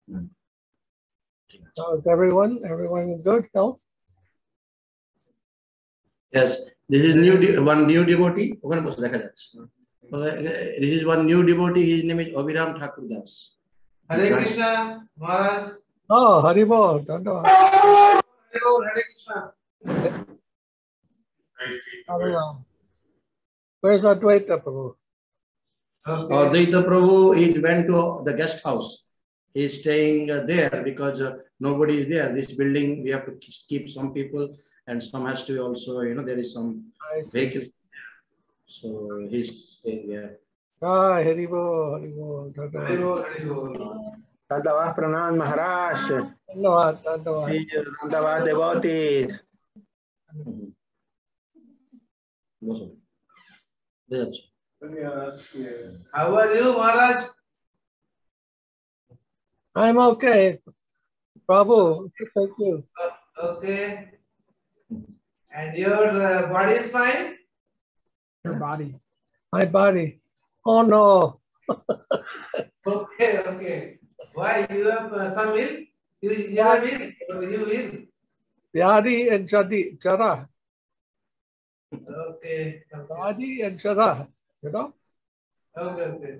So is everyone in good health? Yes, this is one new devotee. This is one new devotee. His name is Abhiram Thakur Das. Hare Krishna, Maharaj. Oh, Haribol. Hare Krishna. Very sweet words. Where's Advaita Prabhu? Advaita Prabhu went to the guest house. He is staying there because nobody is there. This building, we have to keep some people, and some has to also, there is some vehicles. So he's staying there. Haribol. Dandavad Pranam Maharaj. Dandavad devotees. How are you, Maharaj? I'm okay. Prabhu, thank you. Okay. And your body is fine? Your body. My body. Oh no. Okay. Why? You have some ill? You have ill? You ill? Vyadi and Jara. Okay. Vyadi and Jara. You know? Okay.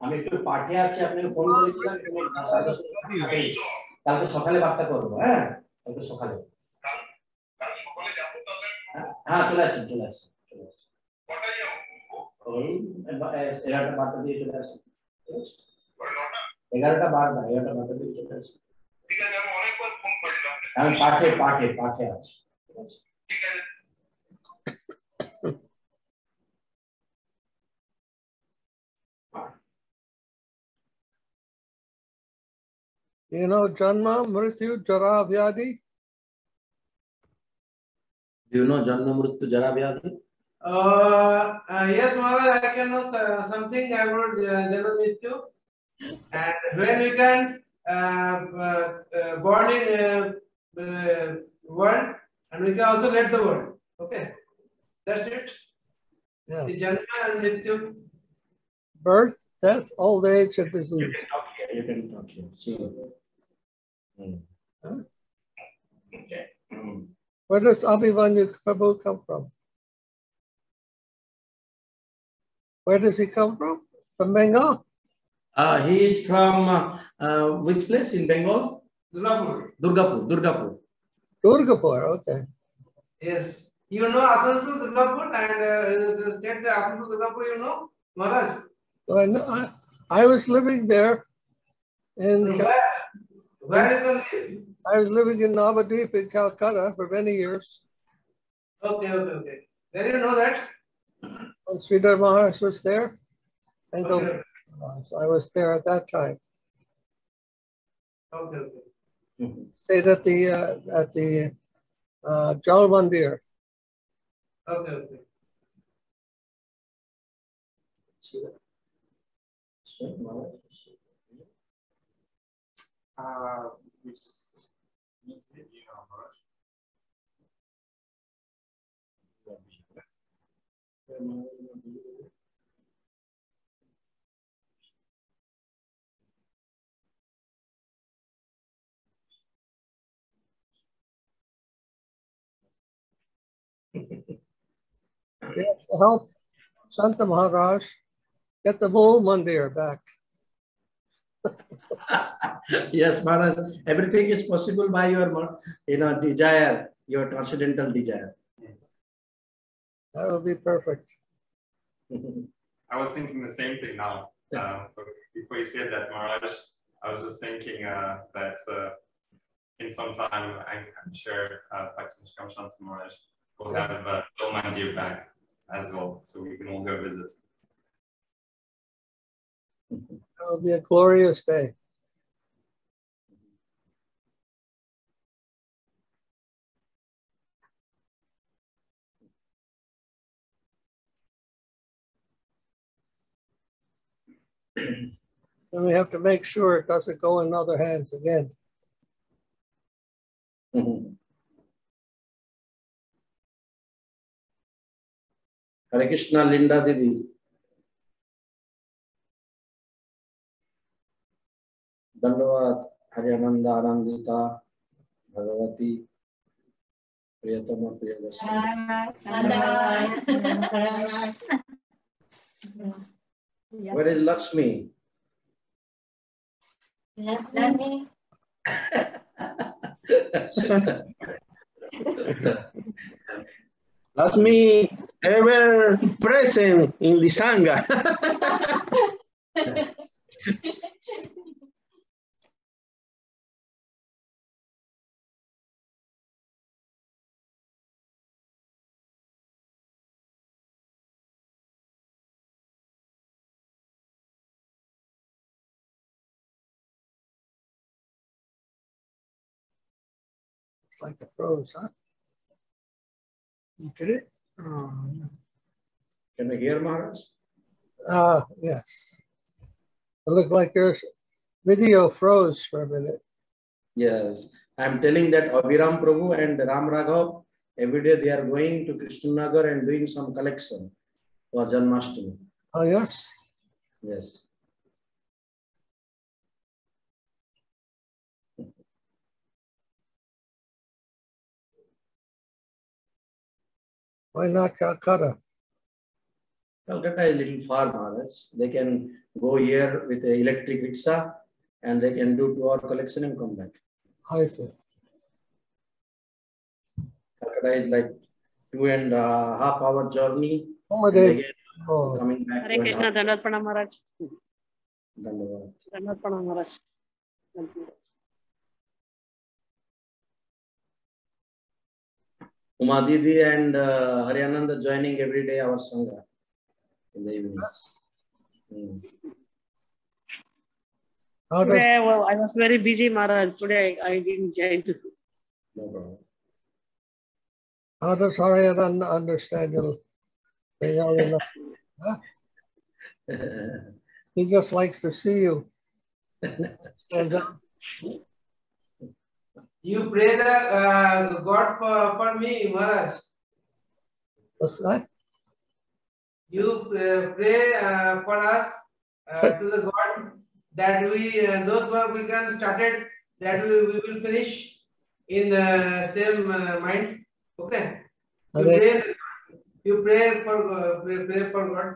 আমি একটু পাঠে আছি আপনাকে phone করেছিলাম কালকে সকালে বার্তা করব হ্যাঁ কালকে সকালে হ্যাঁ চলে আসেন কটায় যাবো ওই 11টা বার্তা দিয়ে চলে আসেন ঠিক আছে 11টা বার না 11টা বার্তা দিয়ে চলে আসেন ঠিক আছে আমি অনেকবার ফোন করলাম আমি পাঠে আছি ঠিক আছে ঠিক আছে You know Janma, Mrityu, Jara, Vyadi? Do you know Janma, Mrityu, Jara, Vyadi? Yes, Maharaj, I can know something about Janma, Mrityu. And when we can born in world, and we can also let the world. Okay, that's it. Yeah. The Janma and Mrityu. Birth, death, old age, and disease. You can talk here. See. Huh? Okay. Where does Abhimanyu Prabhu come from? Where does he come from? From Bengal? He is from which place in Bengal? Durgapur. Durgapur, okay. Yes. You know Asansol, Durgapur, and the state that Asansol, Durgapur, you know, Maharaj? So I was living there. Where you live? I was living in Navadvip in Calcutta for many years. Okay. Then you know that? When Sridhara Maharaj was there. And Okay. So I was there at that time. Okay. Stayed at the Jal Mandir. Okay. We just need to see, Maharaj. We have to help Santa Maharaj get the whole Mandir back. Yes, Maharaj. Everything is possible by your, desire, your transcendental desire. That would be perfect. I was thinking the same thing now. Before you said that, Maharaj, I was just thinking that in some time, I'm sure Bhakti Maharaj will have Mandir back as well, so we can all go visit. That would be a glorious day. Then we have to make sure it doesn't go in other hands again. Hare Krishna, Linda Didi. Dandavad Haryananda Anandita Bhagavati Priyatama Priyadasana. Where is Lakshmi? Lakshmi ever present in the Sangha. It's like the pros, huh? You get it? Can you hear Maharaj? Yes. It looked like your video froze for a minute. Yes. I'm telling that Abhiram Prabhu and Ram Raghav, every day they are going to Krishnanagar and doing some collection for Janmashtami. Oh, yes? Yes. Why not Calcutta? Calcutta is a little far, Maharaj. They can go here with an electric rickshaw and they can do 2-hour collection and come back. I see. Calcutta is like 2.5 hour journey. Oh, my and day. again Oh, coming back. Hare Krishna, Dandavad Pranam Maharaj. Dandavad. Dandavad Pranam Maharaj. Uma Didi and Haryananda joining every day our Sangha in the evening. yes. Mm. How does, Today, well, I was very busy, Maharaj. Today, I didn't join. No problem. how does Haryana understand you? Huh? He just likes to see you. Stand up. You pray the God for me, Maharaj. What's that? You pray for us to the God that we those work we can started that we will finish in same mind. Okay. You pray for God.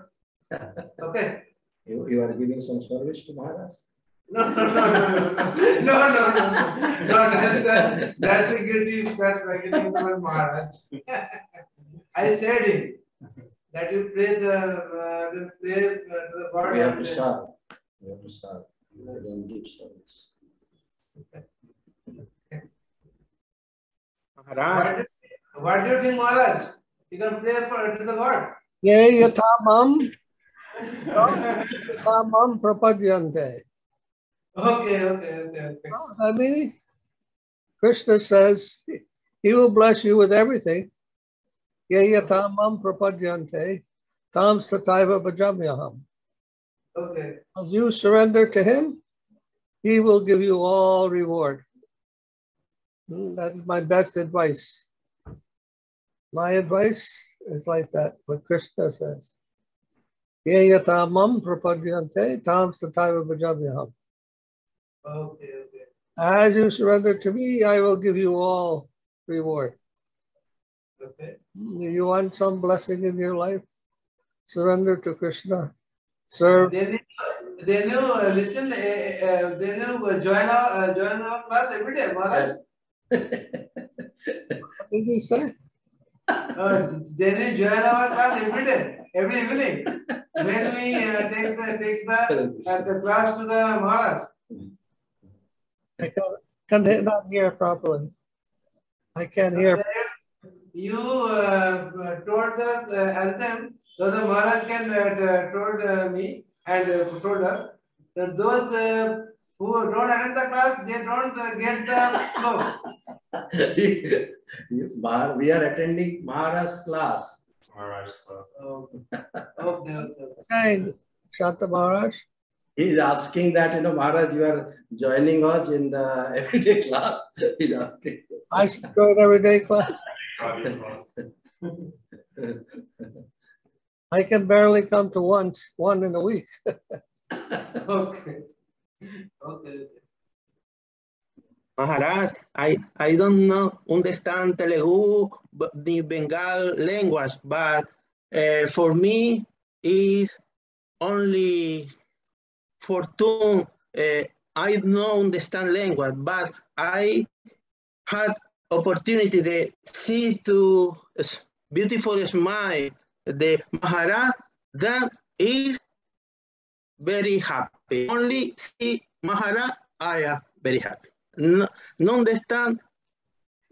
Okay. You are giving some service to Maharaj? No. That's a guilty. That's negative for Maharaj. I said it that you pray to the God. We have to serve. We have to serve. We don't give service. Maharaj, What do you think, Maharaj? You can pray to the God. Ye yatamam yatamam prapadyante. Okay. Oh, I mean, Krishna says he will bless you with everything. Ye yatamam prapadyante tam sataiva bhajamyaham. Okay. As you surrender to him, he will give you all reward. That is my best advice. My advice is like that, what Krishna says. Ye yatamam prapadyante tam sataiva bhajamyaham. Okay. As you surrender to me, I will give you all reward. Okay. You want some blessing in your life? Surrender to Krishna. Serve. Then you listen. Then you join our class every day, Maharaj. What did he say? Then you join our class every day, every evening. When we take the class to the Maharaj. I cannot hear properly. I can't hear. You told us anthem, so the Maharaj can told me and told us that those who don't attend the class, they don't get the flow. We are attending Maharaj's class. Maharaj class. Okay. Saying, Shanta Maharaj. He is asking that, Maharaj, you are joining us in the everyday class. He is asking. I should go to everyday class. I can barely come to one in a week. Okay. Maharaj, I don't know, understand Telugu, the Bengal language, but for me, is only fortune. I don't understand language, but I had opportunity to see to beautiful smile the Maharaj. That is very happy. Only see Maharaj, I am very happy. No understand,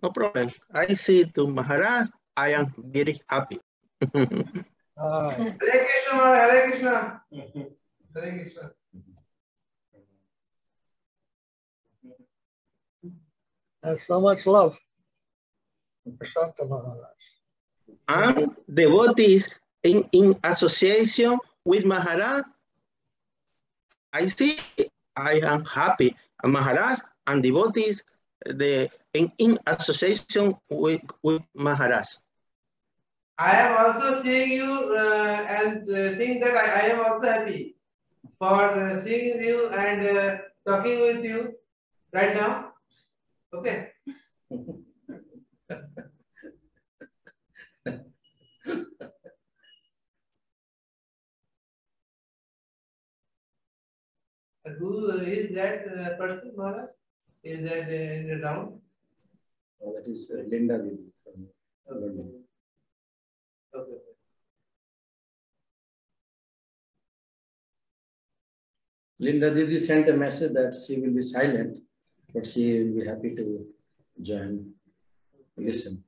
no problem. I see to Maharaj, I am very happy. Hare Krishna, Hare Krishna. Hare Krishna. That's so much love for Shanta Maharaj. And devotees in association with Maharaj, I see I am happy. And Maharaj and devotees in association with Maharaj. I am also seeing you and think that I am also happy for seeing you and talking with you right now. Okay. Who is that person, Maharaj? Is that in the town? Oh, that is Linda Didi from London. Okay. Linda Didi sent a message that she will be silent, but she will be happy to join, listen.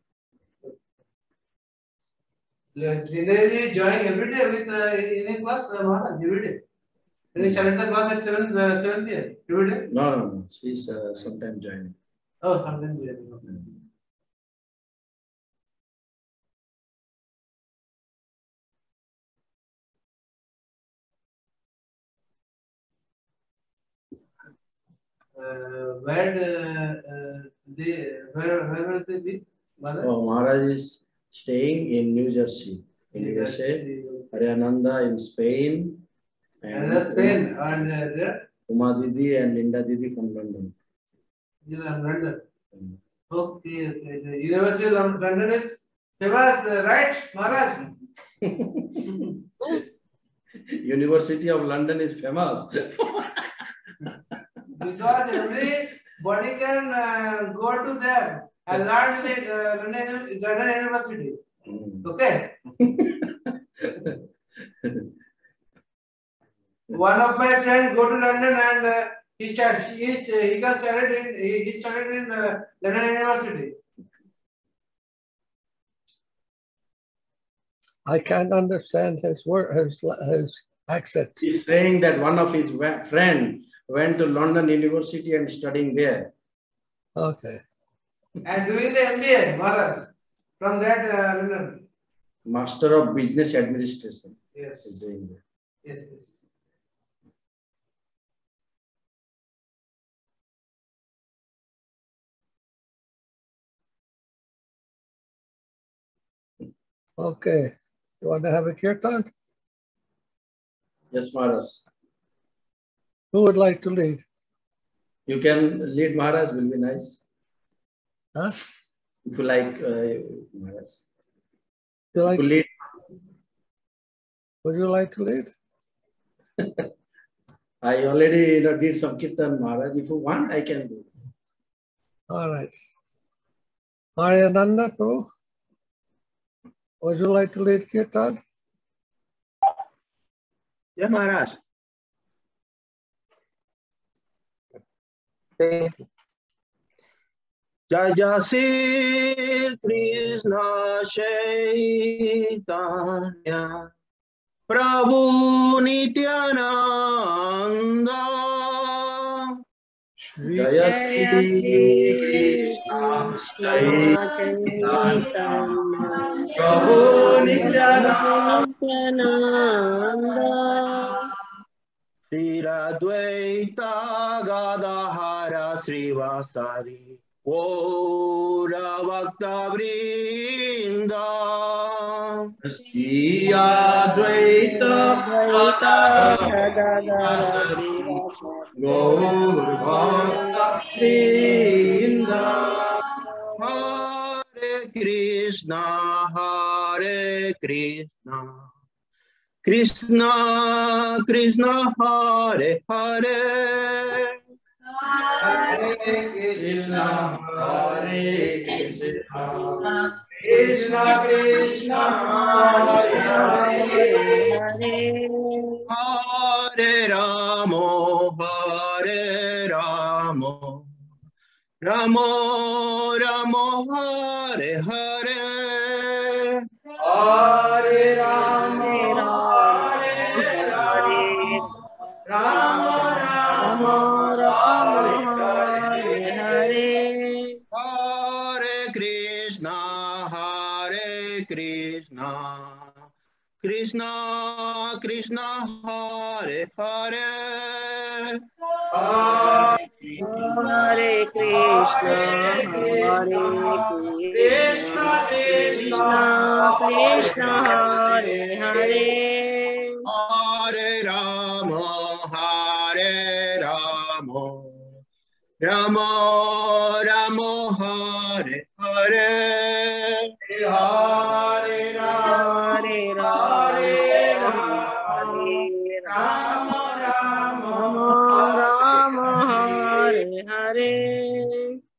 Linda is joining every day with in class, Maharaj, every day. When you started the class at 7 p.m. every day? No. She's sometime joining. Oh, sometimes we have. Where will they be? Oh, Maharaj is staying in New Jersey, in USA, Ariananda in Spain, and Spain, and there? Uma Didi and Linda Didi from London. London. Okay. The University of London is famous, right, Maharaj? University of London is famous. Because everybody can go to there and learn with London University. Okay. One of my friends go to London and he studied in London University. I can't understand his word, his accent. He's saying that one of his friend went to London University and studying there. Okay. And doing the MBA, Maharaj, from that London. Master of Business Administration. Yes. He's doing there. Yes. Okay. You want to have a kirtan? Yes, Maharaj. Who would like to lead? You can lead, Maharaj, will be nice. Huh? If you like, Maharaj. You like to lead. Would you like to lead? I already did some kirtan, Maharaj. If you want, I can do. All right. Ariananda, Prabhu, would you like to lead kirtan? Yes, Maharaj. Thank you. Jaya Sri Krishna Chaitanya Prabhu Nityananda Jaya Jai Sri Shri Krishna Krishna Chaitanya Chaitanya Prabhu Nityananda Nityananda Sri Advaita Gadahara Srivasadi Ora Bhakta Vrinda Shri Advaita Gadadhara Srivasadi Gaur Bhakta Krishna, Hare Krishna, Krishna Krishna, Hare Hare, Hare Krishna, Hare Krishna, Krishna Krishna, Hare Hare, Hare Ramo, Hare Ramo, Ramo Ramo, Hare Hare, Hare Rama, Hare Rama, Rama Rama, Hare Hare. Hare Krishna, Hare Krishna, Krishna Krishna, Hare Hare, Hare Krishna, Hare Krishna, Krishna Krishna, Hare Hare, Hare Rama, Hare Rama, Rama Rama, Hare Hare, Hare Rama, Hare Hare Rama, Rama, Hare Rama Rama, Rama, Hare Hare,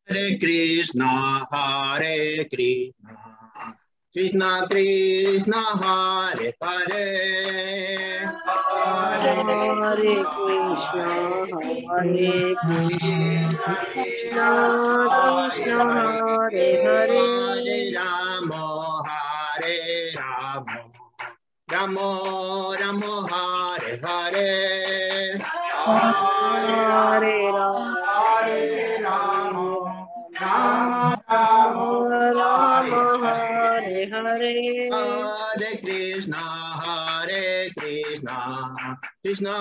Hare Krishna, Hare Krishna, Krishna Krishna, Hare Hare, Hare Krishna, Hare Krishna, Krishna Krishna, Hare Hare, Hare Rama, Hare Rama, Rama Rama, Hare Hare, Hare Rama, Hare Rama, Rama Rama, Rama, Hare Hare, Hare Krishna, Hare Krishna, Krishna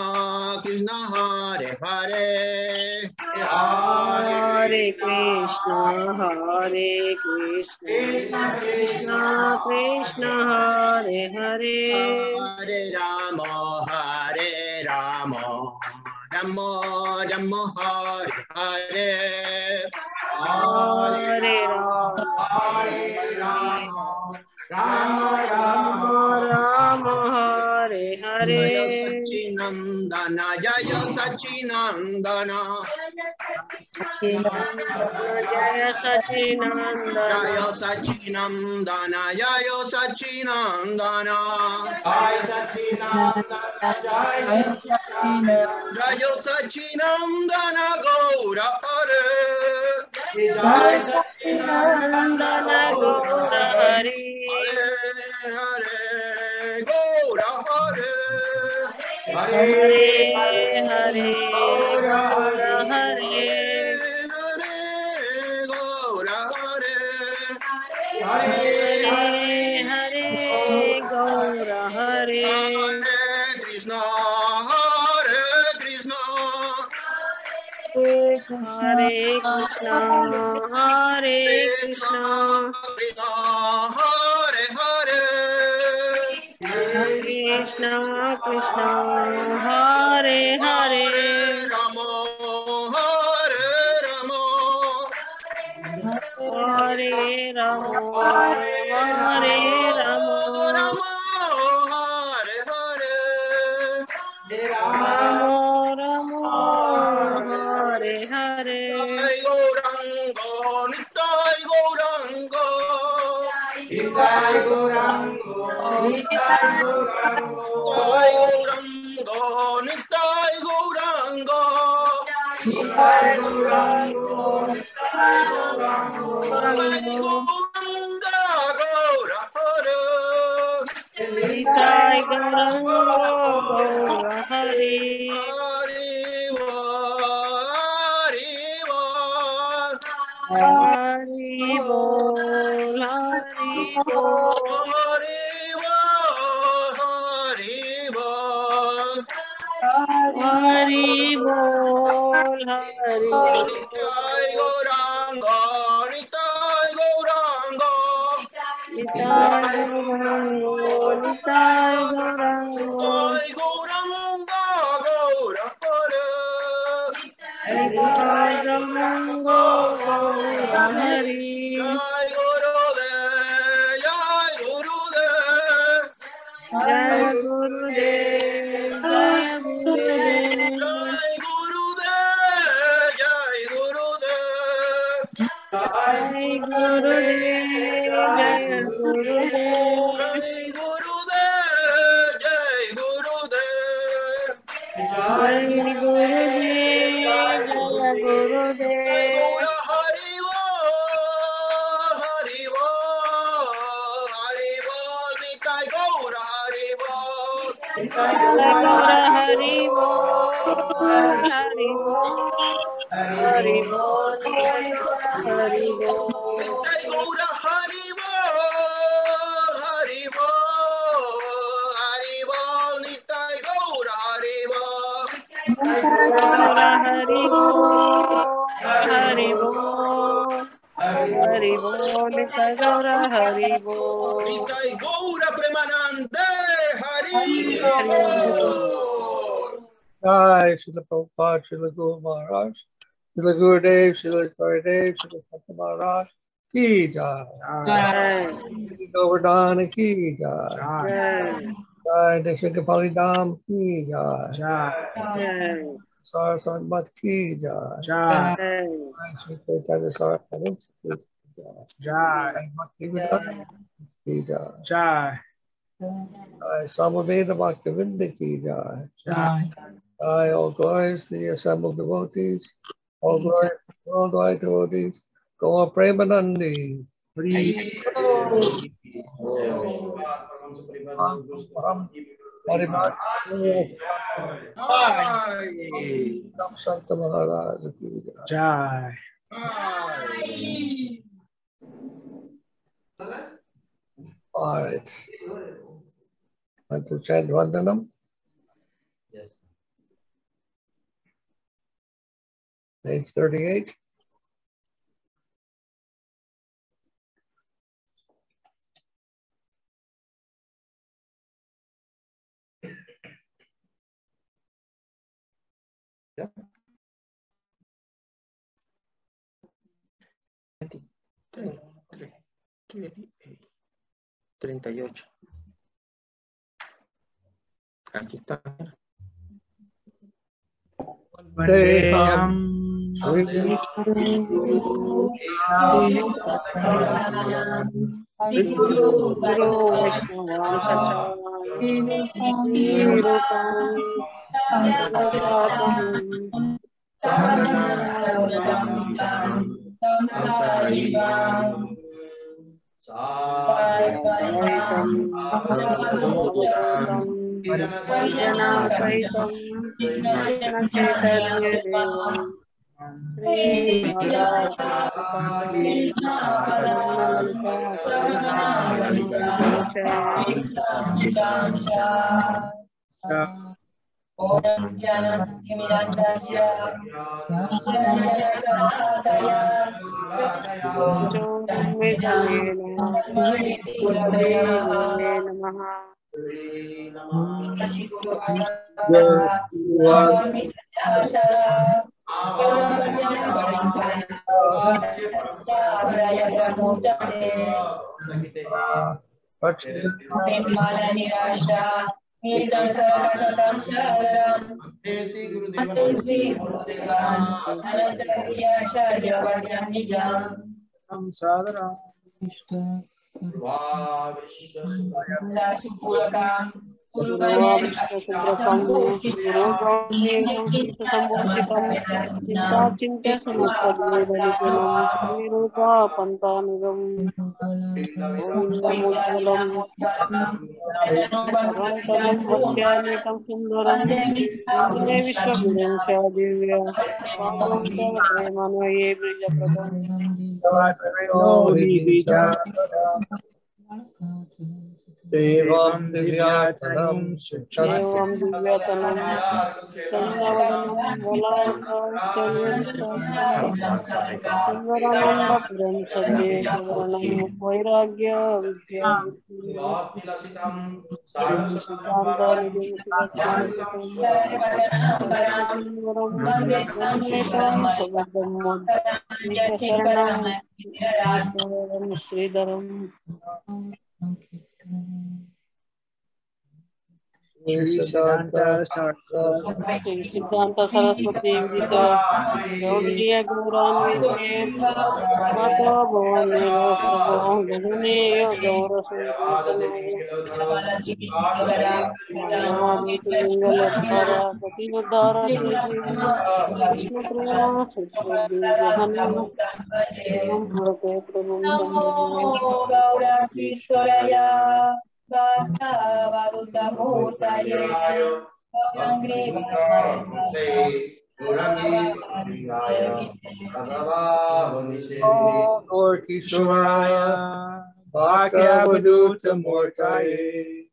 Krishna, Hare Hare, Hare Krishna, Hare Krishna, Krishna Krishna, Hare Hare, Hare Rama, Hare Rama, Rama Rama, Hare Hare, Hare Rama, Hare Rama, Rama Rama, Rama, Hare Hare, Jaya Sachinandana, Jaya Sachinandana, Jaya Sachinandana, Jaya Sachinandana, Jaya Sachinandana, Jai Sachinandana, Jai Sachinandana, Jaya Sachinandana, Gaura Hare, Jai Sachinandana, Nandana Gaura Gaura Hari, Hare Hare, Gaura Hare, Hare Hare Hare, Hare Gaura Gaura Hare, Hare, Hare Gaura Hare, Hare Hare Hare, Hare Gaura Gaura Hare, Hare Krishna, Hare Krishna, Hare Krishna, Hare Krishna Krishna, Krishna, Hare Hare, Krishna Krishna, Hare Hare, Hare Rama, Hare Rama, Hare Ramo, Hare Ramo, Rama, Hare Hare, Ramo Ramo, Hare Hare, Nitai Gauranga, Nitai Gauranga, Nitai Gaurango, Nitai Gaurango, Nitai Gauranga, Nitai Gauranga, Nitai Gaurango, Nitai Gaurango, Nitai Gauranga, Gaura Hare, Nitai Gaurango Gaura Hari, Hariva, Hariva, Hari Bol, Hari Bol, Hariva, Hariva, Hari Bol, Hari Nitai Bol, Gauranga, Nitai Gauranga, Nitai Gaurango, Nitai Gaurango, Nitai Gauranga, Gaura Hare, Nitai Gaurango Gaura Hari, Jai Gurudev, Jai Gurudev, Jai Gurudev. Jai Gurudev, Jai Gurudev. Jai Gurudev, Jai Gurudev. Jai Gurudev, Jai Gurudev. Jai Gurudev, Jai Jai Gurudev. Gaura Hari Bol, Hari Bol, Hari Bol, Nitai Gaura Hari Bol. Jai Gaura Hari Bol, Hari Bol, Hari Bol, Jai Gaura Hari Bol. Nitai Gaura Hari Bol, Hari Bol, Hari Bol, Nitai Gaura Hari Bol. Gaura Hari Bol, Hari Bol, Hari Bol, Jai Gaura Hari Bol. Nitai Gaura Premanande Hari Hari Bol. Jai Srila Prabhupada, Srila Guru Maharaj, Srila Gurudev, Srila Gurudev, Srila Santa Maharaj, Ki Jai. Jai, Srila Govardhana Ki Jai. Jai, Jai Deshikapali Dham Ki Jai. Jai, Saraswat Mat Ki Jai. Jai, Jai Sri Chaitanya Saraswat Institute Ki Jai. Jai Bhakti Yoga Ki Jai. Jai Samaveda Bhaktivinda Ki Jai. Jai all glories to the assembled devotees, all glories to worldwide devotees, Gaur Premanandi. Santa Maharaja Ki Jai. All right. Want to chant Vandanam? Yes. Page 38. Yeah. 38. Aquí está. Vandeham Sri Guru Vaishnava Sri Rupam Jana Saitam Krishna Chaitanya Devam Sri Radha Devam Divyatanam Devam Divyatanam Chandavadanam Valalkachalyan Shivarananda Puram Sadhya Shivaranam Vairagya Vidya Siddhanta Nidhi Siddhanta Sarvativaram Vanmetam Sabadam Sharanam Sridharam. Siddhanta Saraswati Siddhanta Saraswati Vidita Gauriya Gauranvite Mata Bhavamiro Prabho Gagane Gaura Sankirtanaya Mahaviti Lingalatara Pativodara Krishna Prema Sutradi Jahani Nam Bhagate Prabhum Lord Kishoraya, Bhakta Murtaye,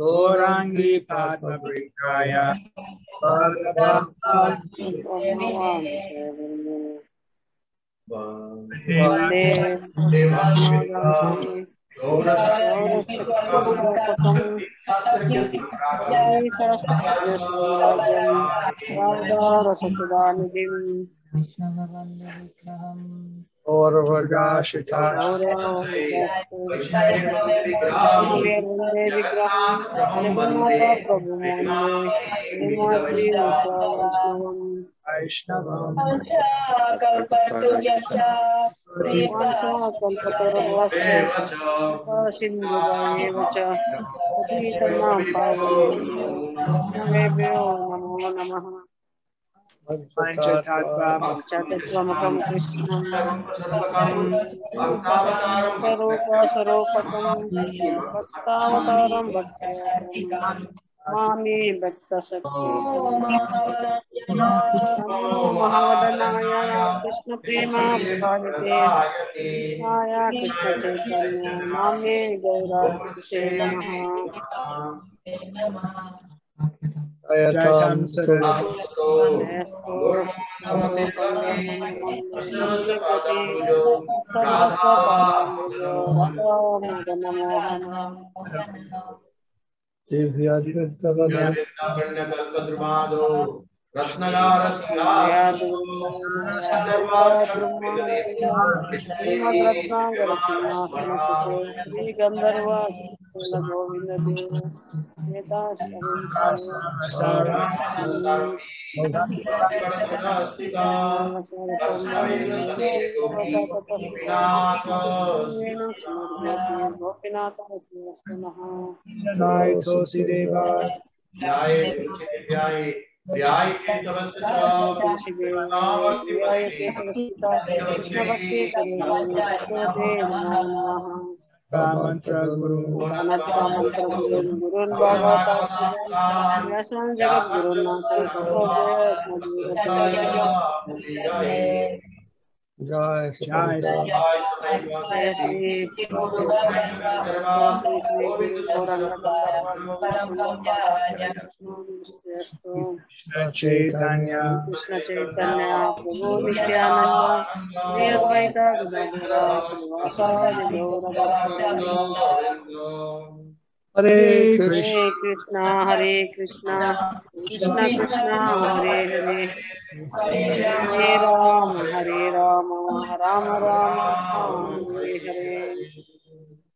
Gorangi Padma Brikaya Vande Madhavam Gaurashakti-rupakam Sri-Saraswati-Samarajam Radha-Rasatudanidim Vande Vigraham Jagannatha Prabhu Monde Hemati Nitya Vaishnavam Vancha-kalpatarubhyascha Sindhuvaivacha Patitanam Pavanebhyo Vaishnavebhyo Namo Namaha Panchatattvamakam Krishnam Sarupa Sarupakam Bhaktavataram Bhaktayakam Mami Bhakta Sakti Namo Mahavadanaya Krishna Prema Prabhavite Krishnaya Krishna Chaitanya Namne Gaura Bhakti Namaha Ayatam Saraswati. Esto Nirgati Sarvasva Padambujo Radha Madana Mohana Srimad Ratnagara Simhasana Pute Sri Gandharva Sri Govinda Deva Neta Sharim Gopinath Jai Tulsi Deva Krishna Bhakti Karuni Satyavate Namo Namaha Mantra Guru Mantra Mantra Gurun Bhagavata Vyasan Jagat Guru Nata Tatvaya Madhurati Jai Jai Sri Sri Guru Gauranga Gandharva Govinda Sundar Krishna Chaitanya Krishna Chaitanya Prabhu Nityananda Sri Advaita Gadadhara Srivasadi Gaura Bhaktavrinda Hare Hare Krishna Hare Krishna Krishna Krishna Hare Hare Hare Rama Rama Rama Hare Hare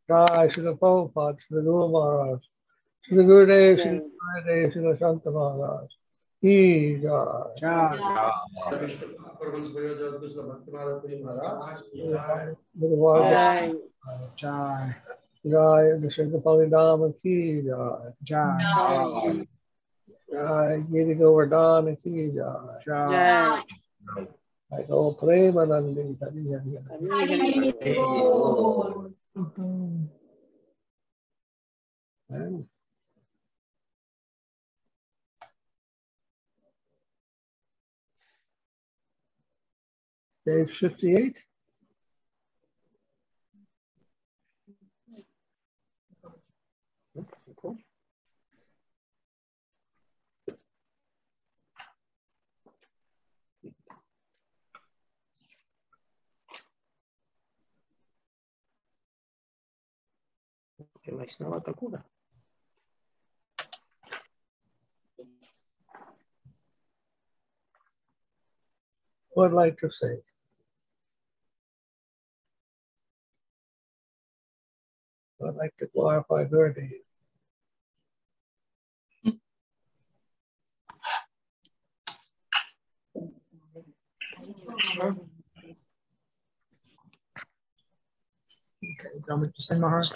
Jai Srila Prabhupada, Srila Guru Maharaj, Srila Gurudev, Srila Gurudev, Srila Santa Maharaj. He Jai. Jai Guru Maharaj. Jai Jai Srila Palindama Ki Jai. Jai Jai Giri Govardhana Ki Jai. Jai I go Premanandi Hari Hari Hari. And page 58. Vaishnava Takura. Would like to say. I'd like to glorify her name. Okay, do you want me to sing, Maharaj?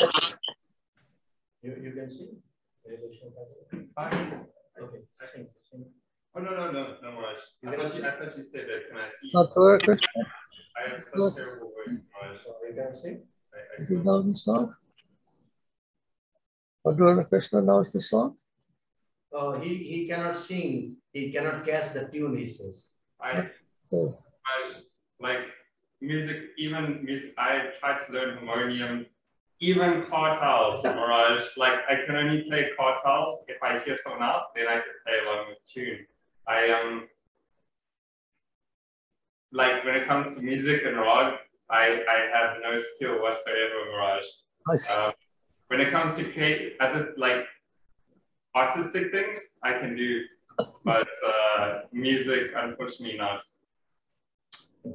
You can see. Okay. Oh no, Maharaj. I thought you said that. Can I see? Madhava Krishna. I have such terrible voice, Maharaj. You can see. Does he know the song? Madhava Krishna knows the song? He cannot sing. He cannot catch the tune, he says. So, Like music, even music, I tried to learn harmonium, even kartals, Maharaj. Like I can only play kartals if I hear someone else, then I can play along with tune. Like when it comes to music and rag, I have no skill whatsoever, Maharaj. When it comes to create other like artistic things, I can do, but music, unfortunately, not.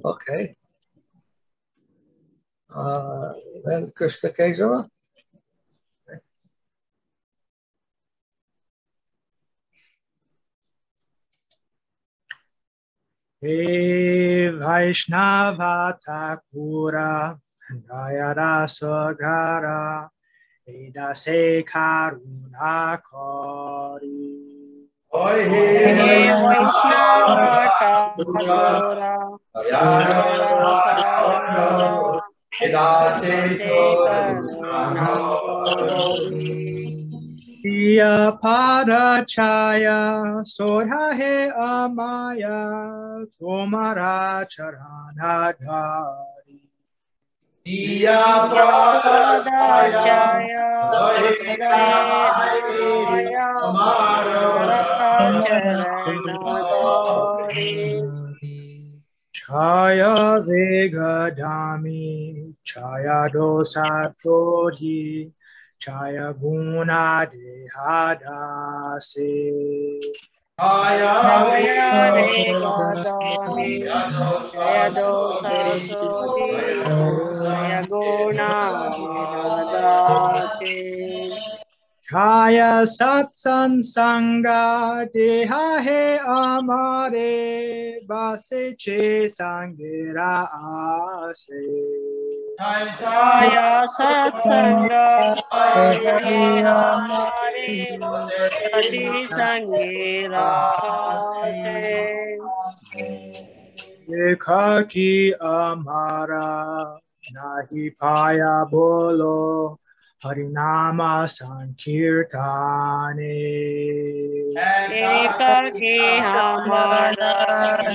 okay. Then Krishna Kesava. He Vaishnava Thakura Dayara Sagara Edase Karuna Kari. He Vaishnava Thakura Dayara Iya Padachaya Sodhahe Amaya Tomara Charana Dhari. Iya Padachaya Sodhahe Amaya Chaya Vegadami Chaya Dosa Sodhi Chaya Guna Dehadase. Jaya Regadami Jaya Dosa Sodhi Jaya Guna Dihadase. Chaya sat-sanga deha he amare base che sangira ase. Jaya satsanga he hamare sati sangira se. Dekha ki amara nahi paya bolo Harinama Sankirtane. Eka ki hamara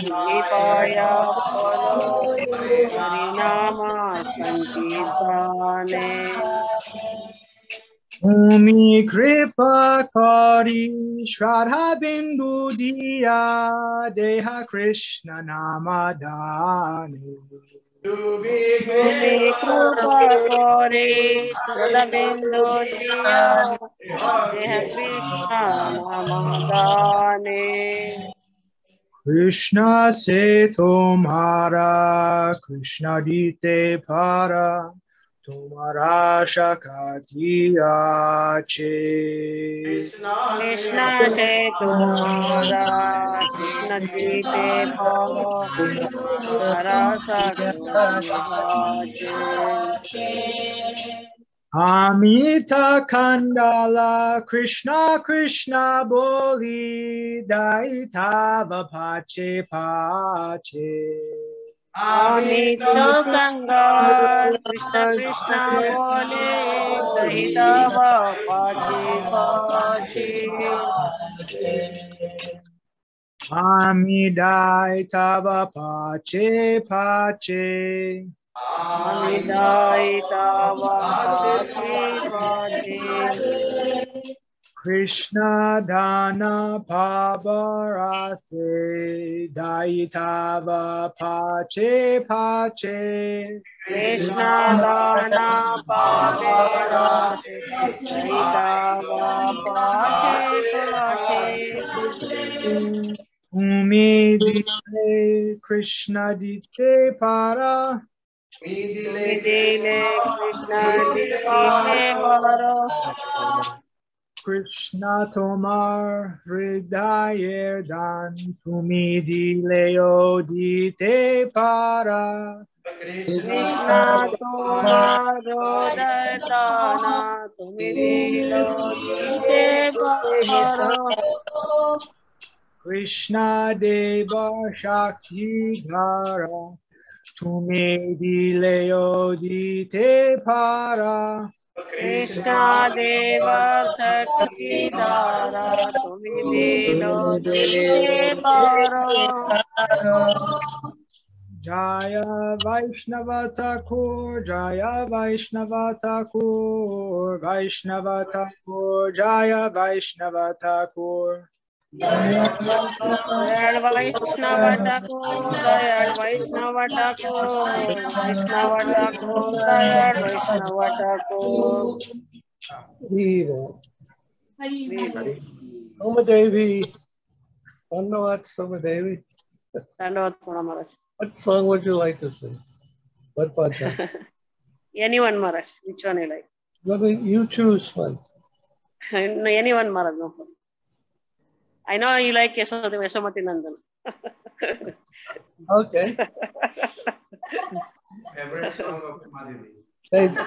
nipaya bolo Harinama Sankirtane. Umi Kripa Kari Shraddha Bindu Diya Deha Krishna Namadane. Tumi Krupa Kori Shraddha Diya Deha Krishna Namadane. Krishna se tumhara Krishna dite para tumhara shakati ache. Krishna se tumhara Krishna dite para tumhara sakati ache. Amita Kandala Krishna Krishna Boli Daitava Pache Pache. Amita Sanga Krishna Krishna Bole Dahitava Pache Pache. Amidaitava Pache Pache. Amidaitava Pache Pache. Krishna Dana Pavarase Daitava Pache Pache. Krishna Dana Pavarase Dahitava Pache Pache. Umidile Krishna Dite Para. Midile Krishna Dite Para. Krishna tomar hridayer dan tumi dileo dite para. Krishna tomaro dardana tumi dilo dite para. Krishna deva shakti dhara tumi dileo dite para. Krishna deva sakti dhara tumi dilo dite para. Jaya Vaishnava Thakur, Jaya Vaishnava Thakur, Vaishnava Thakur, Jaya Vaishnava Thakur. Jai Vaishnava Thakur, Jai Vaishnava Thakur, Vaishnava Thakur, Jai Vaishnava Thakur. Viva. Somadevi. Vandavat Somadevi. Dandavad Pranam, Maharaj. What song would you like to sing? What bhajan? Anyone, Maharaj. Which one you like? You choose one. No, anyone, Maharaj. No problem. I know you like Yasomati Nandan. Okay. Favorite song of Madhava. Thanks.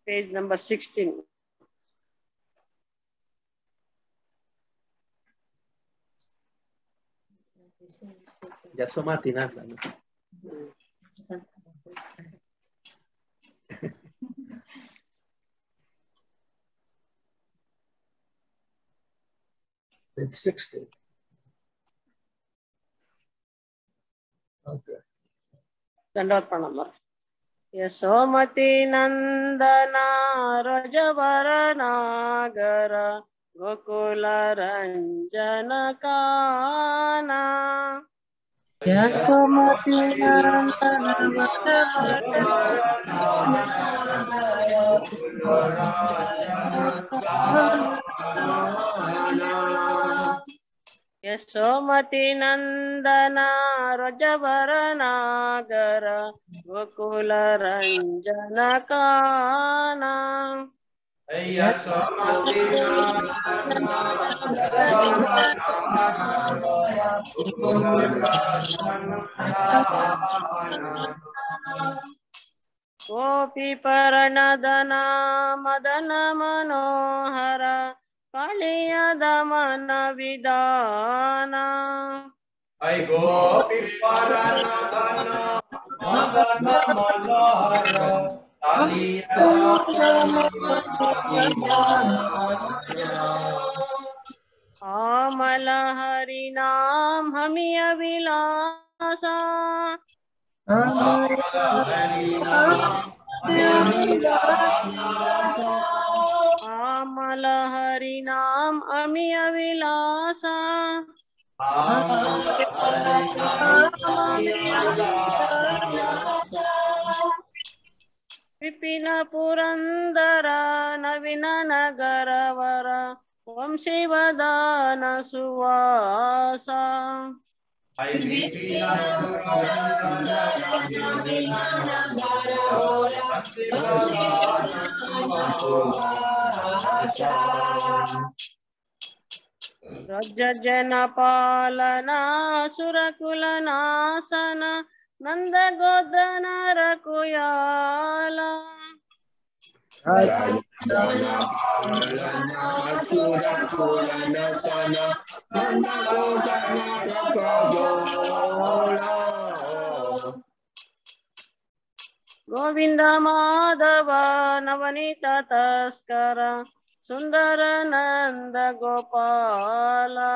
Page number 16. Yasomati Nanda. It's 16. Okay. Dandavad Pranam, Maharaj. Yasomati Nandana Rajavara Nagara Gokula Ranjana Kana. Yasomati Yasomati Nandana Rajavara Nagara Gokula Ranjana Kana. Gopi Paranadana Madana Manohara Kaliya Damana Vidana. I go Piparanadana Madana Manohara Amala Harinam Hamiya Vilasa. Amala Harinam Amiya Vilasa. Vipina Purandara Navina Nagaravara Vamshivadana Suvasa. Rajajana Palana Surakula Nasana Nanda Godana Rakuyala. Govinda Madhava Navanita Taskara Sundara Nanda Gopala.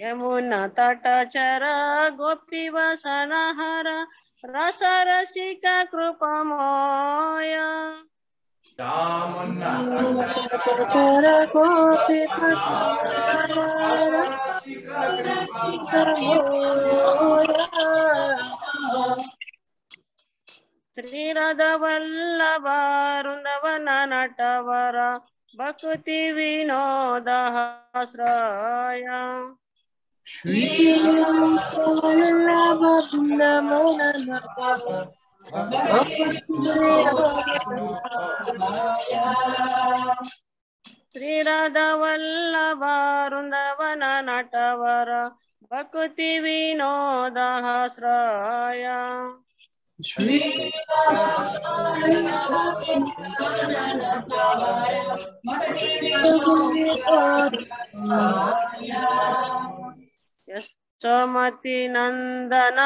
Yamuna Tatachara Gopi Vasanahara Rasa Rasika Krupamoya. Sri ಶ್ರೀರಾಧವಲ್ಲಭ ವೃಂದವನ ನಟವರ ಭಕ್ತಿ ವಿನೋದಾಶ್ರಯ ಶ್ರೀರಾಧವಲ್ಲಭ ವೃಂದವನ ನಟವರ ಭಕ್ತಿ ವಿನೋದಾಶ್ರಯ ಯಶೋಮತಿ ನಂದನ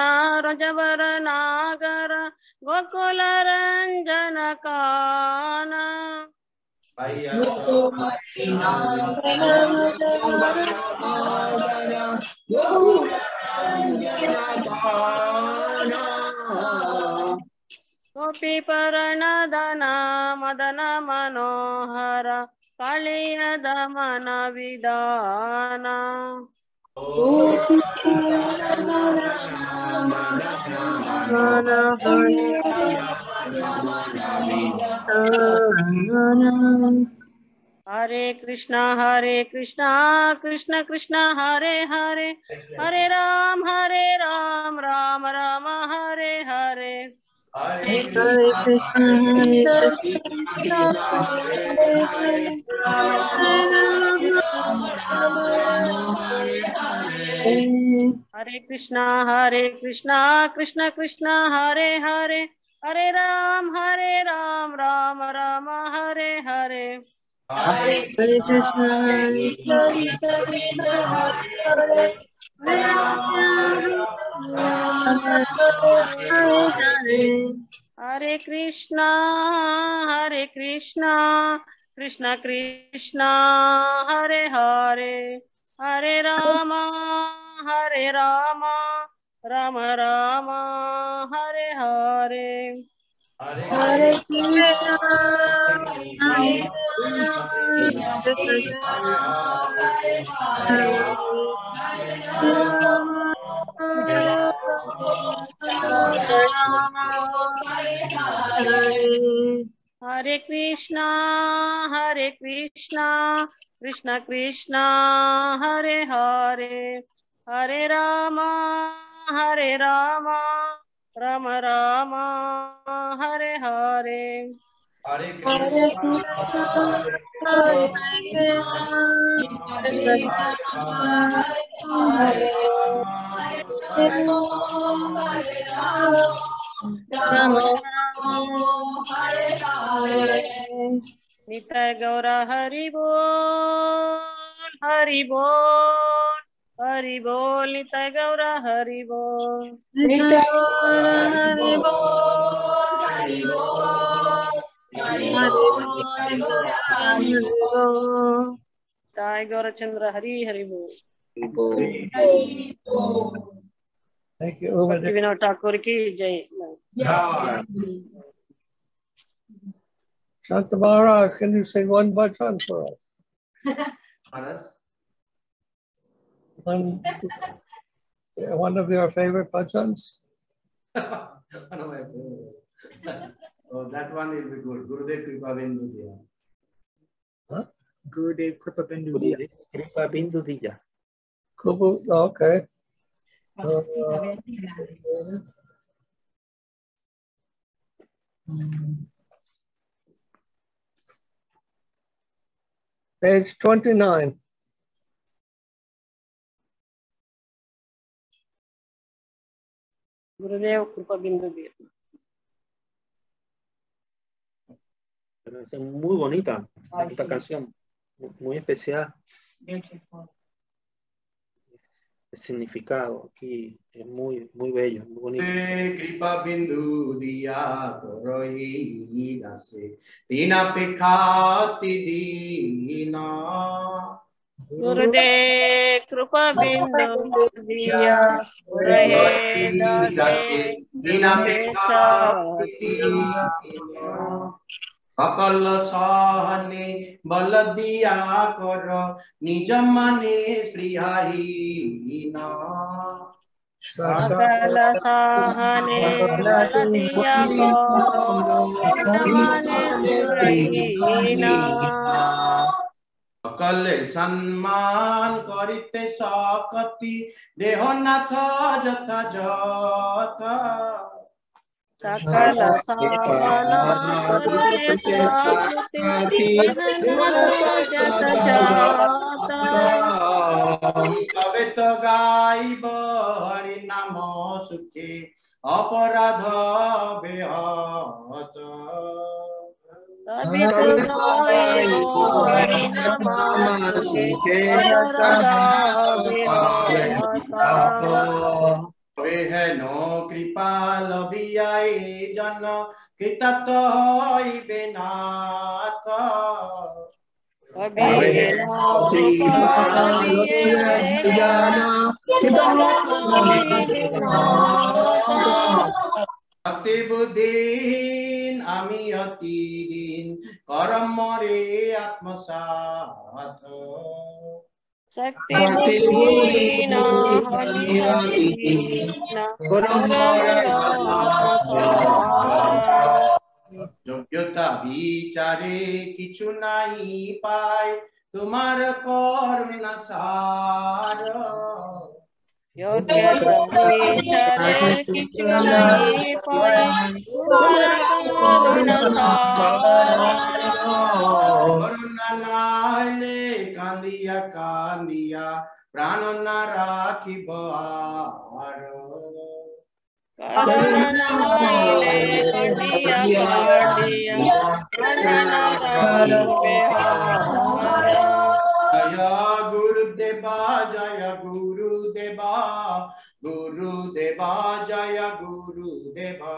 ರಜವರ ನಾಗರ ಗೋಕುಲ ರಂಜನ ಕಾನ ಗೋಪಿ ಪರಣದನ ಮದನ ಮನೋಹರ ಕಾಳಿಯ ದಮನ ವಿಧಾನ हरे Krishna Krishna Krishna Hare Hare Hare Ram Ram Ram Hare Hare Hare Krishna, हरे Krishna Krishna Krishna Hare Hare Hare Ram Ram Ram Hare Hare Hare Krishna, हरे Krishna Krishna Krishna Hare Hare Hare Ram Ram Ram Hare Hare Hare Krishna, Hare Krishna, Krishna Krishna, Hare हरे Krishna Krishna Krishna Hare Hare Hare Ram Ram Ram Hare Hare Hare Hare Krishna, Hare Krishna, Krishna Krishna, Hare Rama, Hare Nitai गौर हरि बोल निताय गौर हरि बोल Nitya Hare Bol, Hare Bol. Nitai गौर चंद्र हरि हरि बोल Thank you. भक्ति विनोद ठाकुर की जय Shanta Maharaj, can you sing one bhajan for us? One of your favorite bhajans? Oh, that one will be good. Gurudev Kripa Bindu Diya. Huh? Gurudev Kripa Bindu Diya. Kubu, okay. Page 29. गुरुदेव कृपा बिंदु दिया Muy bonita esta canción, muy especial. El significado aquí es muy bello, muy bonito. Kripa Bindu Diya Koroi Dase Dina Pekhati Dina गुरुदेव कृपा बिंदु दिया रहे दासे Dina Pekhati Dina सकल सहने बल दिया कर निज मने स्पृहाहीन Sakala sahane satiyako himane purahina. Akale sanman karite sakati dehonatha jata jata. Sakala sahana karite sakuti dehonatha jata jata. Kavita gaiba hari namo sukhe aparadha behata. Kabito gaibo harinama sukhe aparada vihata. Veheno kripa labiyai jana kitato benata. Kabiheno kripala biye jana kitato benata. Bhakti buddhin ami ati din karamare atmasatha. Shakti buddhina hamyatina paramara atmasata. যোগ্যতা বিচারে কিছু নাই পাই তোমার করুণা সার। Yogyata vichare kichu nahi pai tumhara karuna sara. করুণা নাইলে কান্দিয়া কান্দিয়া প্রাণ না রাখিব আর। Karuna naile kandiya kandiya pranana rakhi behara. Jaya Gurudeva, Jaya Gurudeva, Gurudeva, Jaya Gurudeva.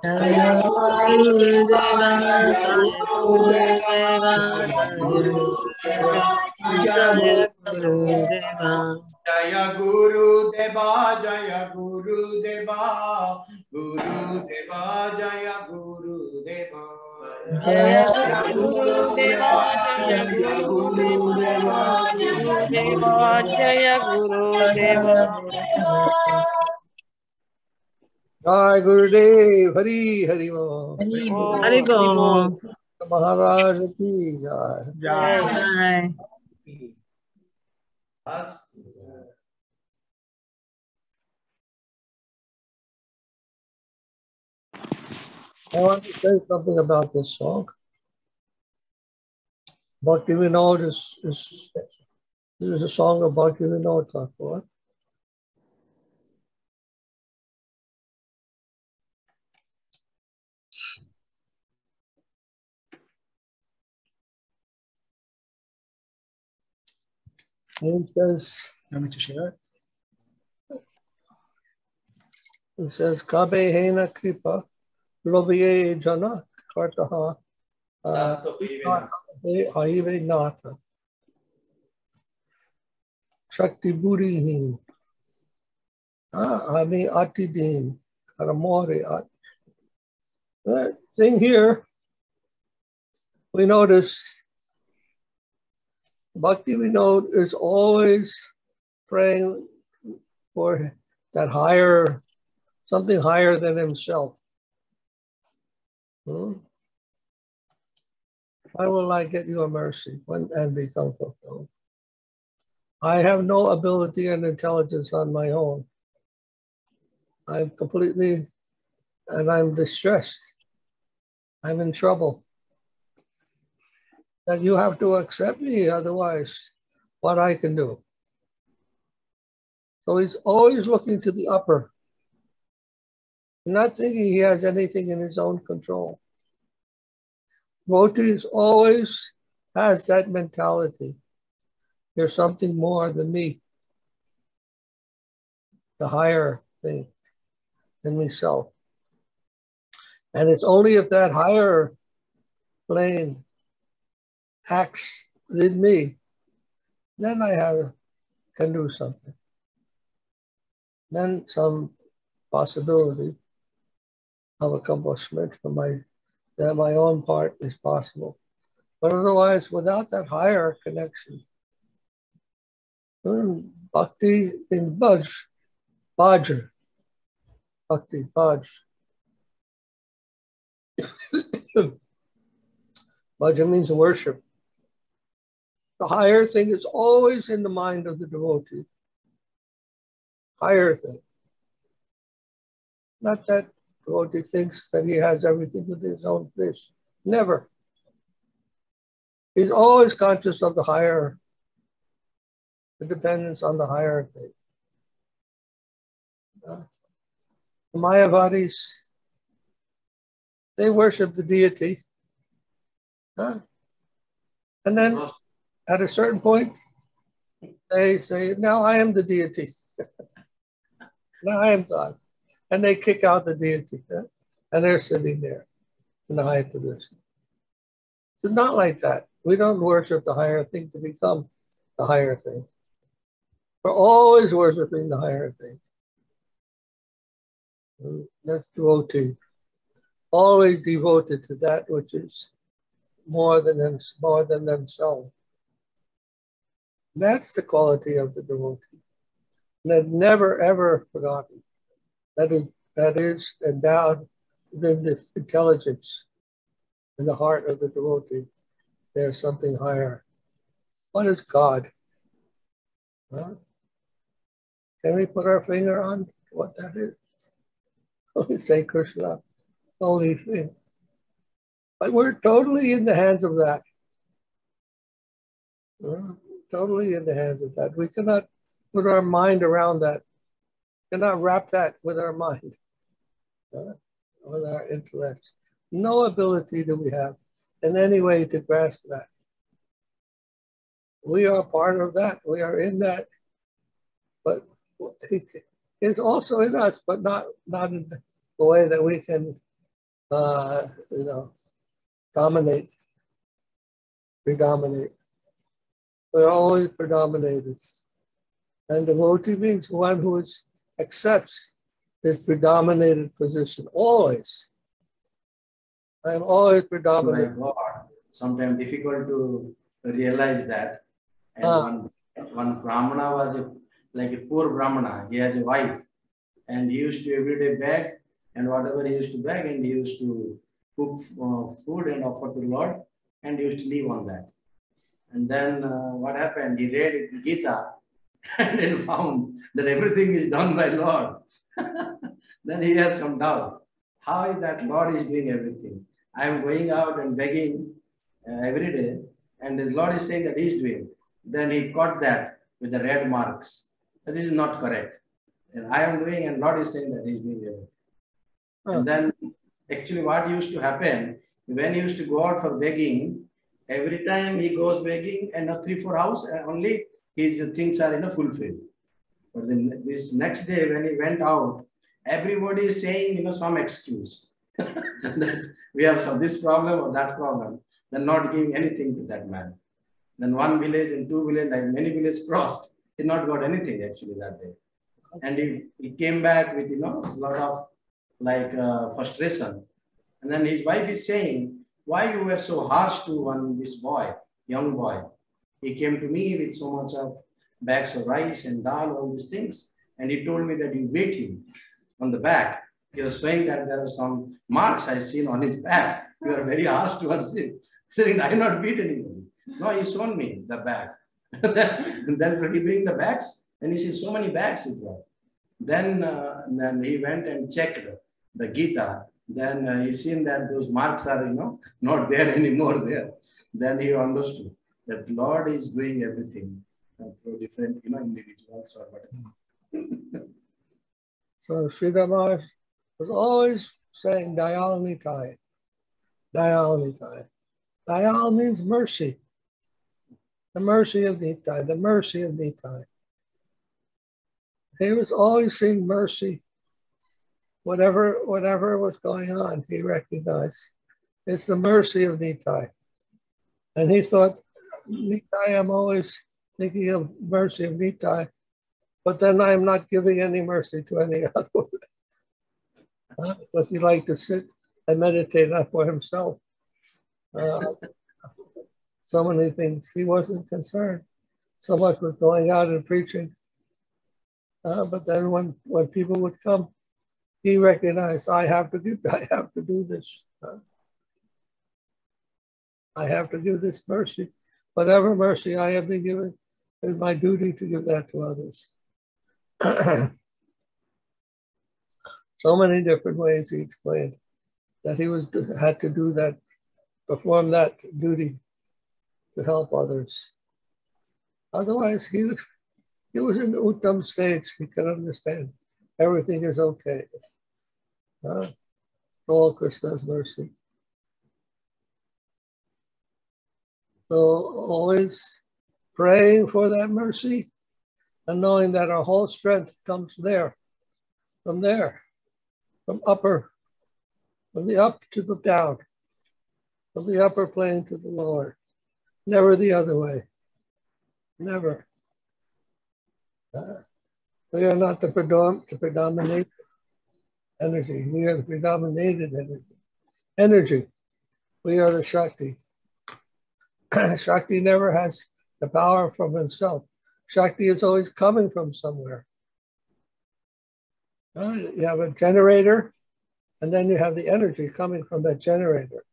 Jaya Gurudeva, Jaya Gurudeva, Jaya Gurudeva. Jaya Gurudeva, Jaya Gurudeva, Gurudeva, Jaya Gurudeva. Jaya Gurudeva, Jaya Gurudeva, Gurudeva, Jaya Gurudeva. Jai Gurudev, Hari Hari Bo. Hari Bol. Maharaja ki jai. Jai. I want to say something about this song. Bhakti Vinod is a song of Bhakti Vinod Thakur. And it says, Want me to share it? it says, Kabe Hena Kripa, Lobiye Jana, Kartaha, Haive Nata, Shakti Burihin, Ami Atidin, Karamore At. The thing here, we notice Bhakti Vinod is always praying for that higher, something higher than himself. Why will I get you a mercy and become fulfilled? I have no ability and intelligence on my own. I'm completely, and I'm distressed. I'm in trouble. That you have to accept me, otherwise, what I can do. So he's always looking to the upper, not thinking he has anything in his own control. Devotees always has that mentality. There's something more than me, the higher thing than myself. And it's only if that higher plane acts within me, then I can do something. Then some possibility of accomplishment for my own part is possible. But otherwise, without that higher connection, bhakti in budge, Bhajra, Bhakti, Bhaj. Bhaja means worship. The higher thing is always in the mind of the devotee. Higher thing. Not that devotee thinks that he has everything with his own fist. Never. He's always conscious of the higher, the dependence on the higher thing. The Mayavadis, they worship the deity. And then at a certain point, they say, now I am the deity. Now I am God. And they kick out the deity. And they're sitting there in a high position. It's not like that. We don't worship the higher thing to become the higher thing. We're always worshiping the higher thing. That's devotee. Always devoted to that which is more than themselves. That's the quality of the devotee. And they're never ever forgotten. That is endowed within this intelligence in the heart of the devotee. There's something higher. What is God? Huh? Can we put our finger on what that is? We say Krishna, only thing. But we're totally in the hands of that. Totally in the hands of that. We cannot put our mind around that. Cannot wrap that with our mind, with our intellect. No ability do we have in any way to grasp that. We are part of that. We are in that. But it's also in us, but not in the way that we can, dominate, predominate. We're always predominated. And devotee means one who accepts his predominated position, always. I am always predominant. Sometimes difficult to realize that. And one Brahmana was like a poor Brahmana. He has a wife. And he used to every day beg, and whatever he used to beg, and he used to cook food and offer to the Lord, and he used to live on that. And then what happened? He read Gita and then found that everything is done by Lord. Then he had some doubt. How is that Lord is doing everything? I am going out and begging every day, and the Lord is saying that he is doing. Then he caught that with the red marks. This is not correct. And I am doing, and Lord is saying that he is doing everything. And then actually what used to happen, when he used to go out for begging, every time he goes begging, and 3-4 hours only his things are fulfilled. But then this next day when he went out, everybody is saying some excuse that we have this problem or that problem. They're not giving anything to that man. Then 1 village and 2 villages, like many villages crossed, he not got anything actually that day. And he came back with a lot of frustration. And then his wife is saying, why you were so harsh to this boy, young boy? He came to me with so much of bags of rice and dal, all these things. And he told me that you beat him on the back. He was saying that there are some marks I seen on his back. You are very harsh towards him. Saying, I not beat anybody. No, he shown me the bag. And then when he bring the bags, and he sees so many bags he brought. Then he went and checked the Gita. Then he seen that those marks are, not there anymore there. Then he understood that Lord is doing everything through different, individuals or whatever. So Sridhara was always saying Dayal Nitai. Dayal Nitai. Dayal means mercy. The mercy of Nitai. The mercy of Nitai. He was always seeing mercy. Whatever was going on, he recognized. It's the mercy of Nitai. And he thought, Nitai, I'm always thinking of mercy of Nitai, but then I'm not giving any mercy to any other one. Because he liked to sit and meditate on for himself. So many things. He wasn't concerned. So much was going out and preaching. But then when people would come, he recognized, I have to do this. I have to give this mercy. Whatever mercy I have been given, it's my duty to give that to others. So many different ways he explained that he had to do that, perform that duty to help others. Otherwise, he was in the Uttam stage. He could understand everything is okay. It's all Krishna's mercy. So always praying for that mercy and knowing that our whole strength comes there, from the up to the down, from the upper plane to the lower, never the other way, never. We are not the predominant energy. We are the predominated energy. We are the Shakti. Shakti never has the power from himself. Shakti is always coming from somewhere. You have a generator, and then you have the energy coming from that generator.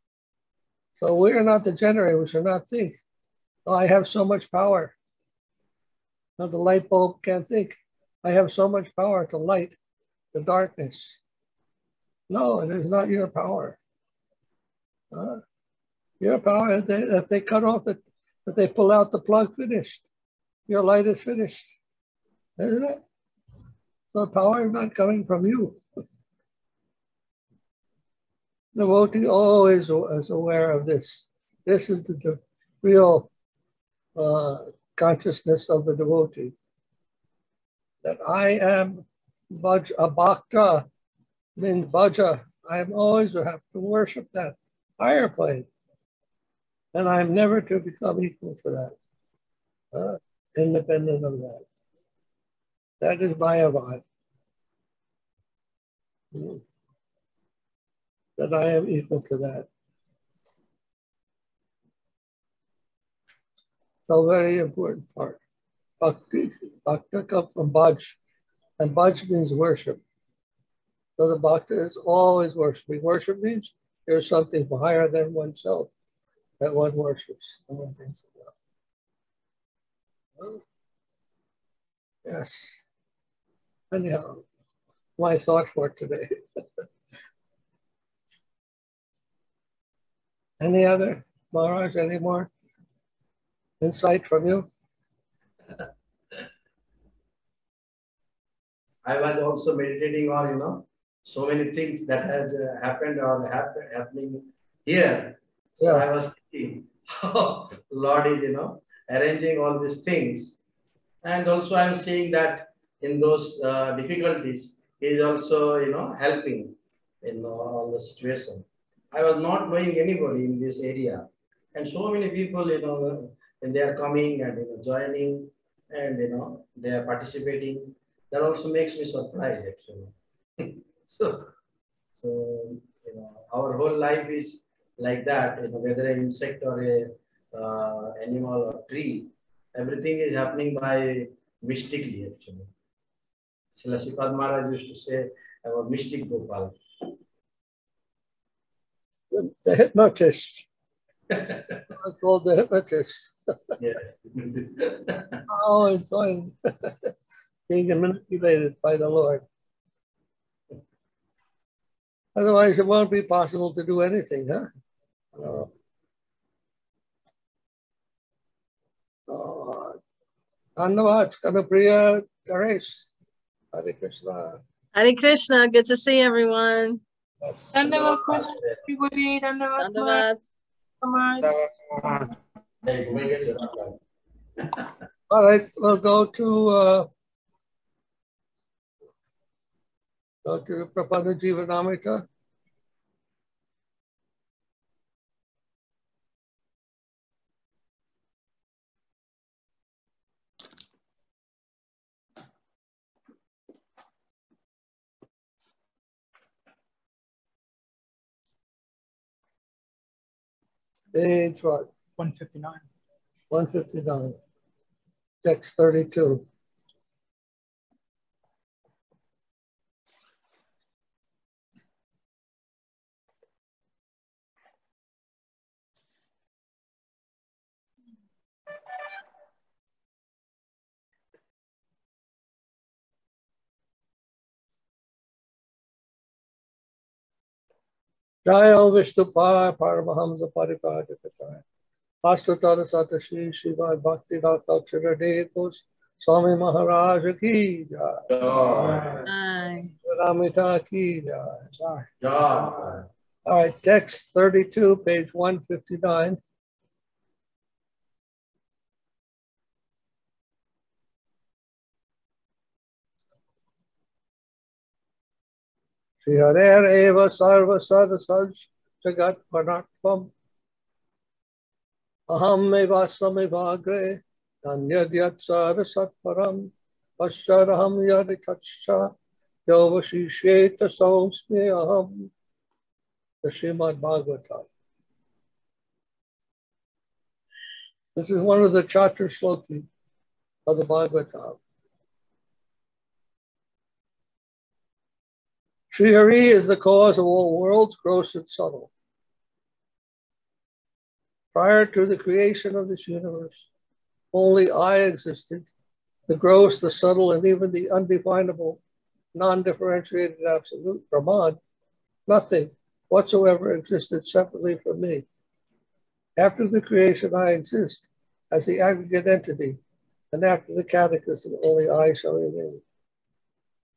So we are not the generator. We should not think, oh, I have so much power. Now the light bulb can't think, I have so much power to light the darkness. No, it is not your power. Your power, if they cut off if they pull out the plug, finished. Your light is finished. Isn't it? So power is not coming from you. The devotee always is aware of this. This is the real consciousness of the devotee. That I am a bhakta, means bhaja. I am always have to worship that higher plane. And I'm never to become equal to that, independent of that. That is Mayavad. That I am equal to that. So very important part. Bhakti comes from bhaj, and bhaj means worship. So the bhakta is always worshiping. Worship means there's something higher than oneself that one worships and one thinks about. Well, yes. Anyhow, my thought for today. Any other, Maharaj, any more insight from you? I was also meditating on, so many things that has happened or happening here. So yeah. I was thinking, how Lord is, arranging all these things. And also I'm seeing that in those difficulties, he is also, helping in all the situation. I was not knowing anybody in this area. And so many people, when they are coming and joining and, they are participating. That also makes me surprised, actually. so, our whole life is like that, whether an insect or a animal or tree, everything is happening by mystically, actually. Sripad Maharaja used to say about mystic Gopal. The hypnotist. I called the hypnotist. Yes. Always going, being manipulated by the Lord. Otherwise, it won't be possible to do anything, huh? Dhanyavad, Kanapriya, Taresh. Hare Krishna. Hare Krishna. Good to see everyone. Yes. Dhanyavad, everybody. Dhanyavad. All right, we'll go to Prapanna Jivanamrita. Page what? 159. 159. Text 32. Jaya Vishnupaya Paramahamsa Paripajikataya. Astutara Satashi Sripad Bhakti Yoga Devos Swami Maharaja ki jai. Ramita ki jai. All right, text 32, page 159. Shri Harer Eva Sarva Sadasaj Jagat Panatvam Aham Evasam Evagre Nanyadyat Sarasat Param Pasharaham Yadikacha Yovashi Sheta Somsmi Aham. The Srimad Bhagavatam. This is one of the Chatra Shloki of the Bhagavatam. Sri Hari is the cause of all worlds, gross and subtle. Prior to the creation of this universe, only I existed, the gross, the subtle, and even the undefinable, non-differentiated absolute Brahman. Nothing whatsoever existed separately from me. After the creation, I exist as the aggregate entity, and after the cataclysm, only I shall remain.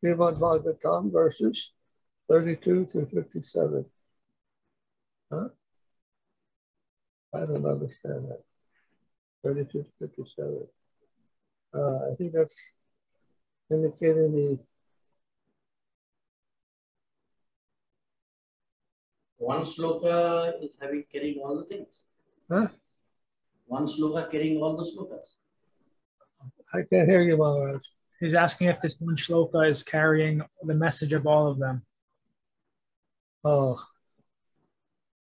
Srimad Bhagavatam, verses 32 through 57. Huh? I don't understand that. 32 to 57. I think that's indicating the... One sloka is carrying all the things. Huh? One sloka carrying all the slokas. I can't hear you, Maharaj. He's asking if this one shloka is carrying the message of all of them. Oh,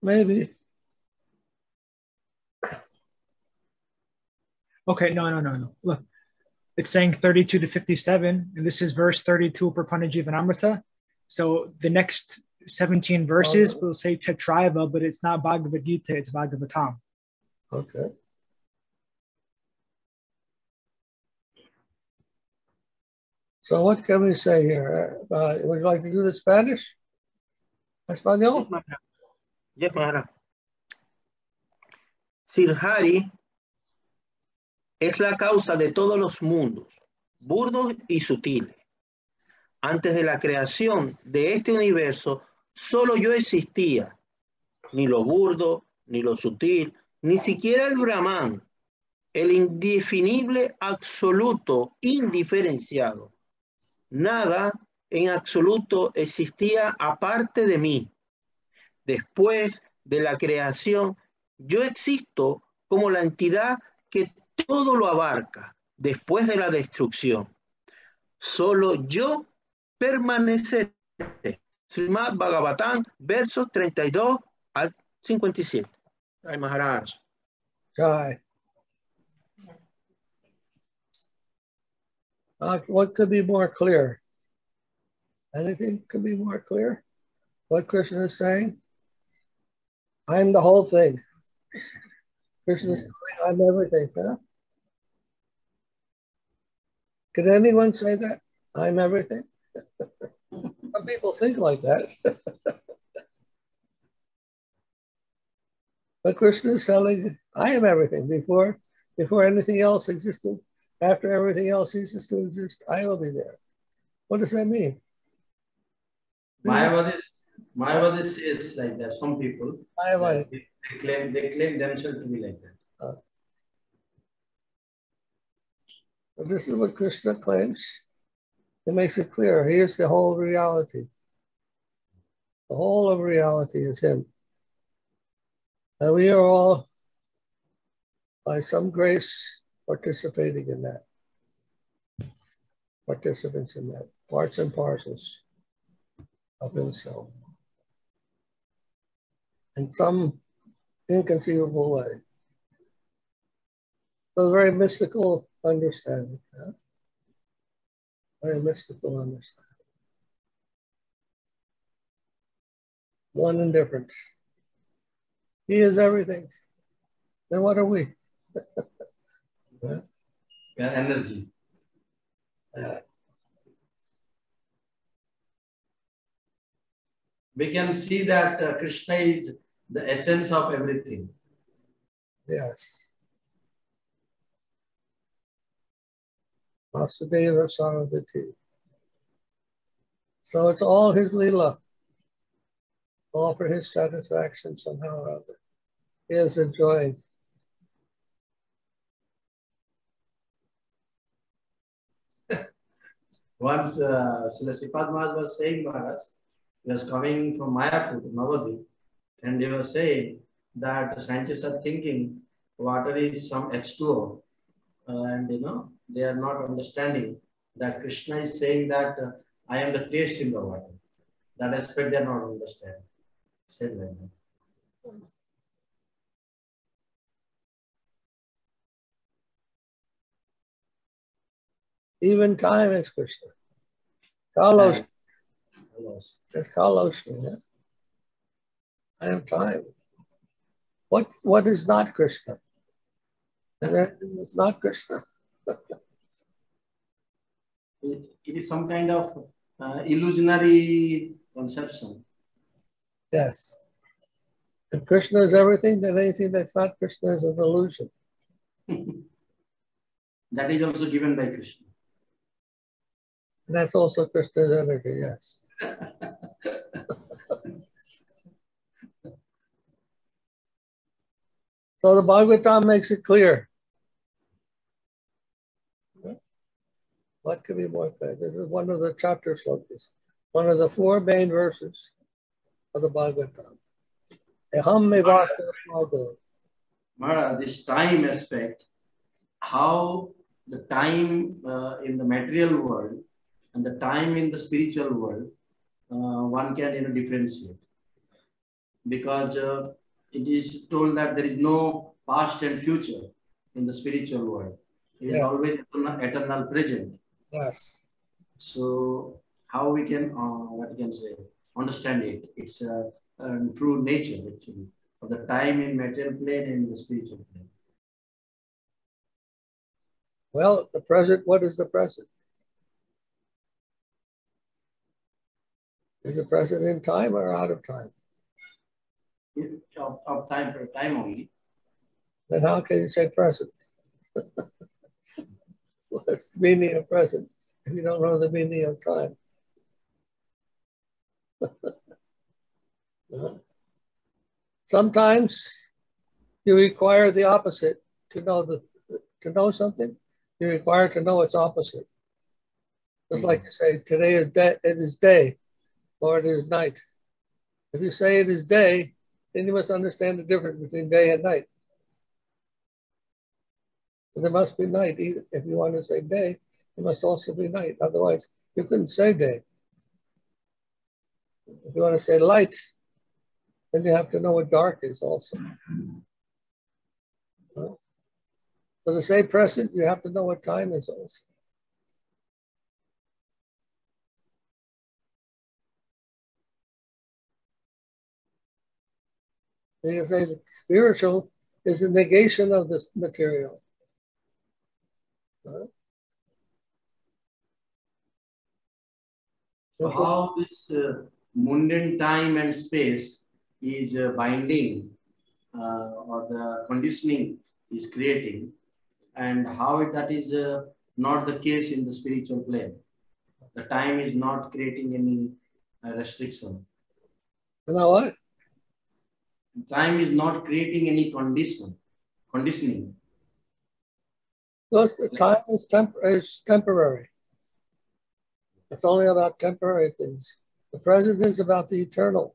maybe. Okay, no. Look, it's saying 32 to 57, and this is verse 32 of Prapanna Jivanamrita. So the next 17 verses will say Tetraiva, but it's not Bhagavad Gita, it's Bhagavatam. Okay. So what can we say here? Would you like to do the Spanish? Español? Yes, Maharaja. Srihari es la causa de todos los mundos, burdos y sutiles. Antes de la creación de este universo, solo yo existía. Ni lo burdo, ni lo sutil, ni siquiera el Brahman, el indefinible absoluto, indiferenciado. Nada en absoluto existía aparte de mí. Después de la creación, yo existo como la entidad que todo lo abarca. Después de la destrucción, solo yo permaneceré. Srimad Bhagavatam, versos 32 al 57. Ay, Maharaj. Jai. What could be more clear? Anything could be more clear? What Krishna is saying? I'm the whole thing. Krishna is saying, I'm everything. Huh? Can anyone say that? I'm everything? Some people think like that. But Krishna is telling, I am everything. Before anything else existed, after everything else ceases to exist, I will be there. What does that mean? Mayavadi says like that. Some people they claim themselves to be like that. But this is what Krishna claims. It makes it clear. He is the whole reality. The whole of reality is him. And we are all, by some grace, participating in that. Participants in that. Parts and parcels of himself. In some inconceivable way. So a very mystical understanding. Yeah? Very mystical understanding. One and different. He is everything. Then what are we? Yeah? Energy. we can see that Krishna is the essence of everything. Yes. Vasudeva Sarvati. So it's all his Leela, all for his satisfaction somehow or other. He is enjoying. Once Sripad was saying about us, he was coming from Mayapur to Navadvip, and he was saying that scientists are thinking water is some H2O, and they are not understanding that Krishna is saying that I am the taste in the water. That aspect they are not understanding. Same like that. Even time is Krishna. Kalos. It's Kalos. Yeah? I am time. What is not Krishna? Is there anything that's not Krishna? It is some kind of illusionary conception. Yes. If Krishna is everything, then anything that's not Krishna is an illusion. That is also given by Krishna. And that's also Krishna's energy, yes. So the Bhagavatam makes it clear. What could be more clear? This is one of the chapter slokas, one of the 4 main verses of the Bhagavatam. Maharaja, this time aspect, how the time in the material world and the time in the spiritual world, one can differentiate. Because it is told that there is no past and future in the spiritual world. It is always eternal present. Yes. So how we can, what you can say, understand it? It's a true nature actually of the time in material plane and the spiritual plane. Well, the present, what is the present? Is the present in time or out of time? Of time per time only. Then how can you say present? What's the meaning of present if you don't know the meaning of time? Sometimes you require the opposite to know something. You require to know its opposite. Just like you say, today is day, it is day, or it is night. If you say it is day, then you must understand the difference between day and night. There must be night. If you want to say day, there must also be night. Otherwise, you couldn't say day. If you want to say light, then you have to know what dark is also. So to say present, you have to know what time is also. Then you say the spiritual is the negation of this material. So how this mundane time and space is binding or the conditioning is creating, and how that is not the case in the spiritual plane. The time is not creating any restriction. Now what? Time is not creating any conditioning. Because the time is temporary. It's only about temporary things. The present is about the eternal.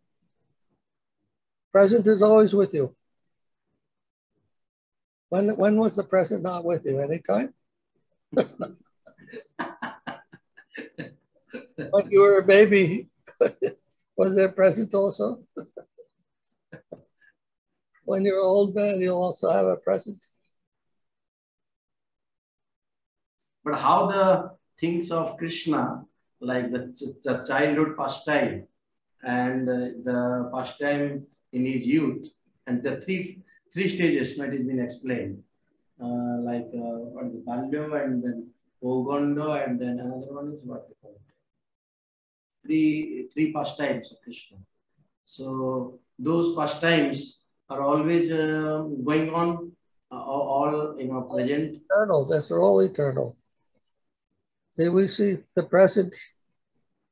Present is always with you. When was the present not with you? Anytime? When you were a baby, was there present also? When you're an old man, you'll also have a present. But how the things of Krishna, like the childhood pastime and the pastime in his youth, and the three stages that has been explained, like the Balyo and then Ogondo, and then another one is what they call it. Three pastimes of Krishna. So those pastimes are always going on, all present. Eternal. That's all eternal. See, we see the present.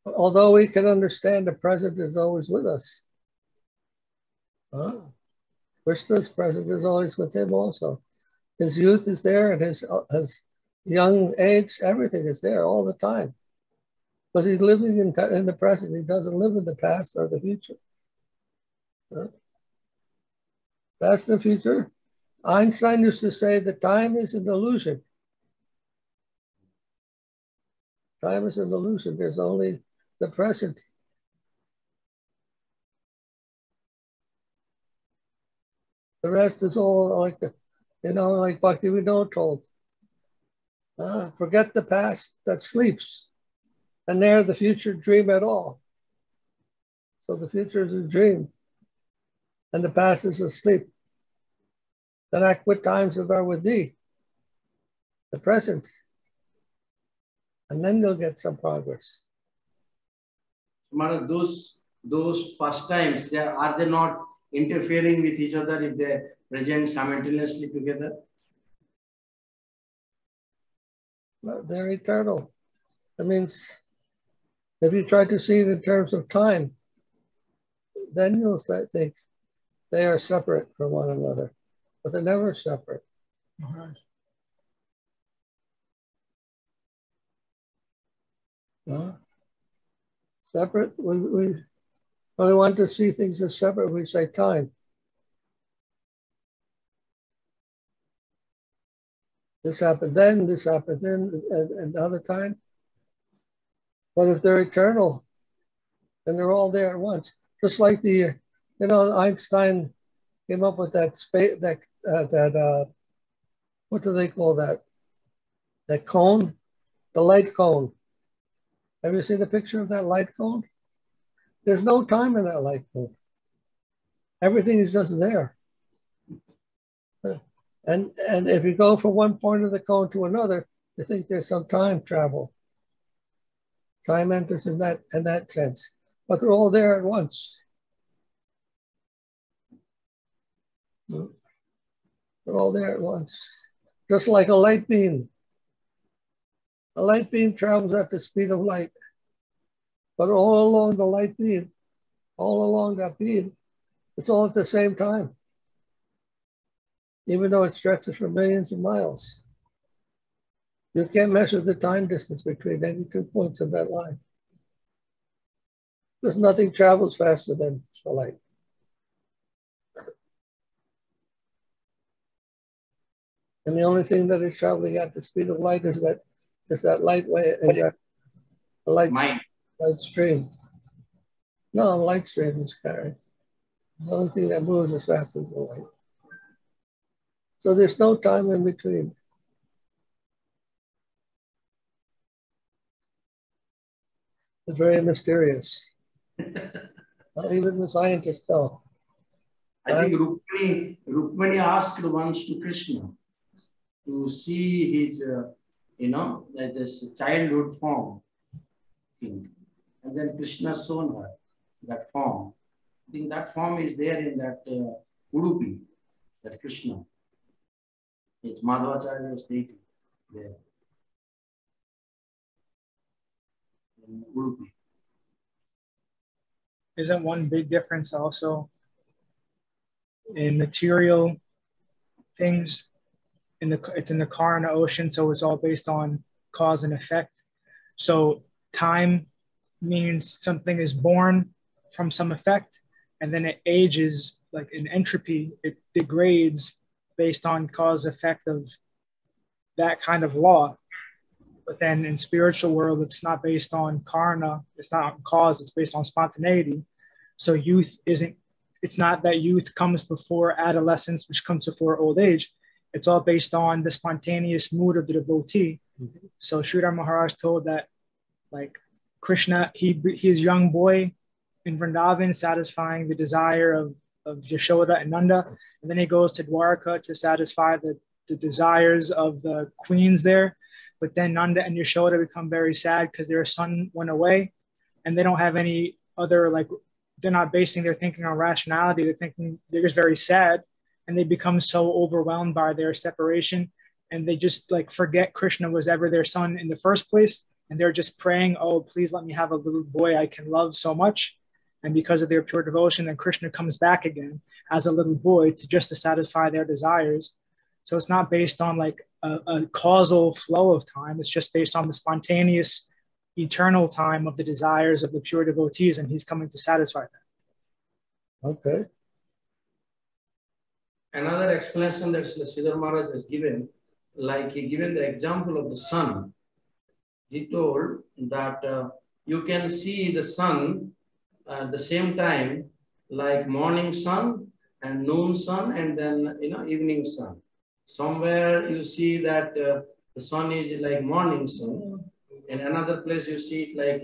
Although we can understand the present is always with us. Krishna's present is always with him also. His youth is there, and his young age, everything is there all the time. But he's living in the present. He doesn't live in the past or the future. Past and future. Einstein used to say that time is an illusion. Time is an illusion. There's only the present. The rest is all like, like Bhakti Yoga told. Forget the past that sleeps, and ne'er the future dream at all. So the future is a dream, and the past is asleep. Then act with times that are with thee, the present, and then you'll get some progress. Those pastimes, are they not interfering with each other if they're present simultaneously together? They're eternal. That means if you try to see it in terms of time, then you'll think they are separate from one another, but they're never separate. Separate, we only want to see things as separate, we say time. This happened then, and another time. But if they're eternal, then they're all there at once. Just like Einstein came up with that what do they call that? That cone, the light cone. Have you seen a picture of that light cone? There's no time in that light cone. Everything is just there. And if you go from one point of the cone to another, you think there's some time travel. Time enters in that sense, but they're all there at once. They're all there at once, just like a light beam. A light beam travels at the speed of light, but all along the light beam, all along that beam, it's all at the same time, even though it stretches for millions of miles. You can't measure the time distance between any 2 points of that line, because nothing travels faster than the light. And the only thing that is traveling at the speed of light is that light stream. No, a light stream is carrying. The only thing that moves as fast as the light. So there's no time in between. It's very mysterious. Even the scientists know. I think Rukmani asked once to Krishna to see his, like this childhood form thing. And then Krishna shown her that form. I think that form is there in that Udupi, that Krishna. It's Madhava's deity there. In Udupi. Isn't one big difference also in material things? It's in the car and the ocean, so it's all based on cause and effect. So time means something is born from some effect, and then it ages, like in entropy, it degrades based on cause effect of that kind of law. But then in spiritual world, it's not based on karma, it's not on cause, it's based on spontaneity. So it's not that youth comes before adolescence, which comes before old age. It's all based on the spontaneous mood of the devotee. Mm-hmm. So Sridhara Maharaj told that, like, Krishna, he's a young boy in Vrindavan, satisfying the desire of Yashoda and Nanda. And then he goes to Dwarka to satisfy the desires of the queens there. But then Nanda and Yashoda become very sad because their son went away and they don't have any other like they're not basing their thinking on rationality. They're just very sad, and they become so overwhelmed by their separation, and they just like forget Krishna was ever their son in the first place, and they're just praying, oh, please let me have a little boy I can love so much. And because of their pure devotion, then Krishna comes back again as a little boy to satisfy their desires. So it's not based on like a causal flow of time. It's just based on the spontaneous, eternal time of the desires of the pure devotees, and he's coming to satisfy them. Okay. Another explanation that Sridhara Maharaj has given, like he given the example of the sun. He told that you can see the sun at the same time, like morning sun and noon sun, and then evening sun. Somewhere you see that the sun is like morning sun, in another place you see it like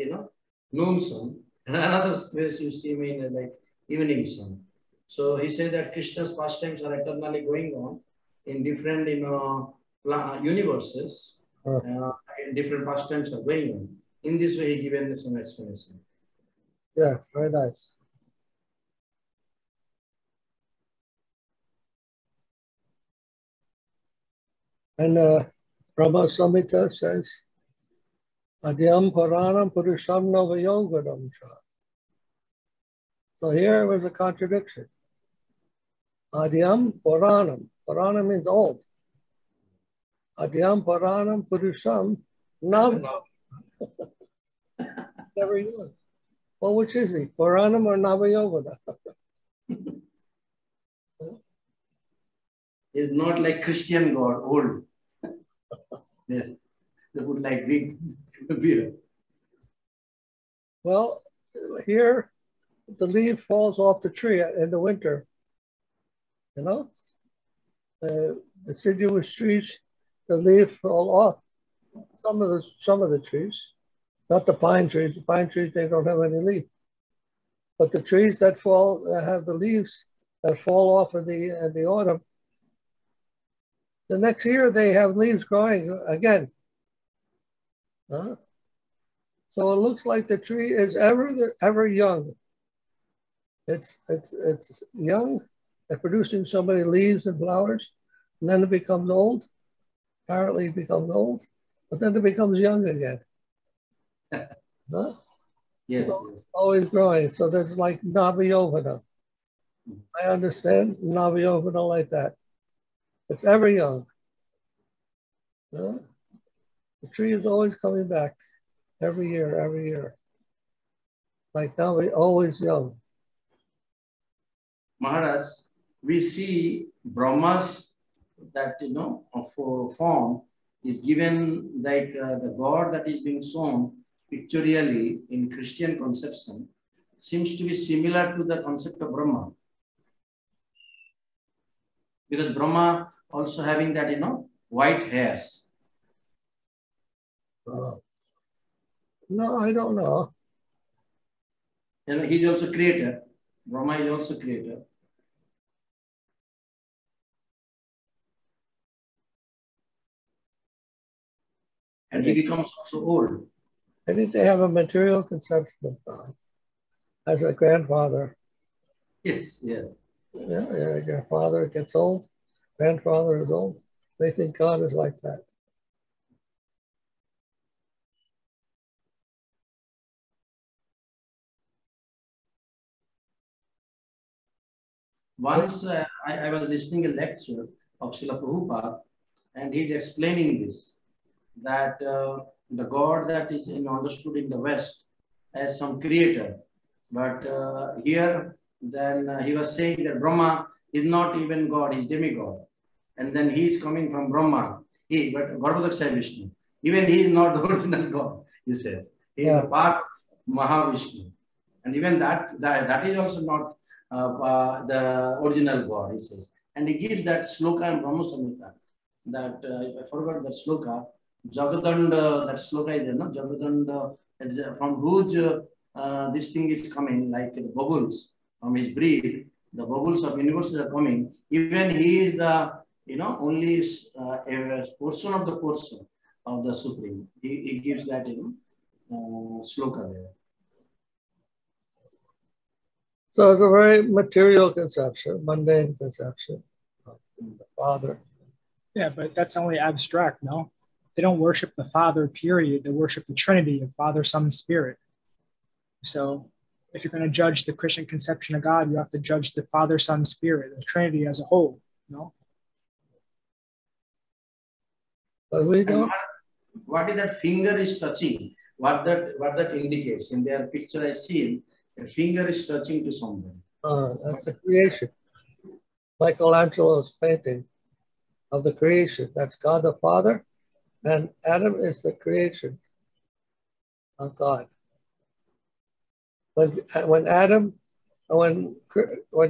noon sun, and another place you see like evening sun. So he said that Krishna's pastimes are eternally going on in different universes. Different pastimes are going on. In this way, he given some explanation. Yeah, very nice. And Brahma Samhita says, Adyam Puranam Purusham Navayogadam Cha. So here was a contradiction. Adyam Puranam. Puranam means old. Adyam Puranam Purusham Navayogadam. Never young. Well, which is he? Puranam or Navayogana? He's not like Christian God, old. They would like big beer. Well, here the leaf falls off the tree in the winter. The deciduous trees, the leaf fall off. Some of the trees, not the pine trees. The pine trees, they don't have any leaf. But the trees that have the leaves that fall off in the autumn, the next year they have leaves growing again. So it looks like the tree is ever young. It's young, and producing so many leaves and flowers, and then it becomes old. Apparently it becomes old, but then it becomes young again. Yes, it's always growing. So there's like Navayogana. I understand Navayogana like that. It's ever young. The tree is always coming back every year. Like now we're always young. Maharaj, we see Brahma's that for form is given like the God that is being shown pictorially in Christian conception seems to be similar to the concept of Brahma. Because Brahma also having that, white hairs. No, I don't know. He's also creator. Brahma is also creator. And he becomes also old. I think they have a material conception of God as a grandfather. Yes. Yeah, your father gets old, grandfather is old. They think God is like that. Once I was listening a lecture of Srila Prabhupada, and he's explaining this, that the God that is understood in the West as some creator, but here then he was saying that Brahma is not even God, he's demigod. And then he is coming from Brahma, but Garbhodaksha Vishnu. Even he is not the original God, he says. He is a part of Mahavishnu. And even that is also not the original God, he says. And he gives that sloka in Brahma Samhita, that I forgot that sloka, Jagadanda, that sloka is there, no? Jagadanda, from whose this thing is coming, like the bubbles from his breath, the bubbles of universes are coming. Even he is the, only a portion of the Supreme. He gives that, sloka there. So it's a very material conception, mundane conception of the Father. Yeah, but that's only abstract, no? They don't worship the Father, period. They worship the Trinity of Father, Son, and Spirit. So if you're going to judge the Christian conception of God, you have to judge the Father, Son, Spirit, the Trinity as a whole, no? But we don't. What is that finger is touching? What that indicates? In their picture I see, a finger is touching to somebody. That's the creation. Michelangelo's painting of the creation. That's God the Father, and Adam is the creation of God. When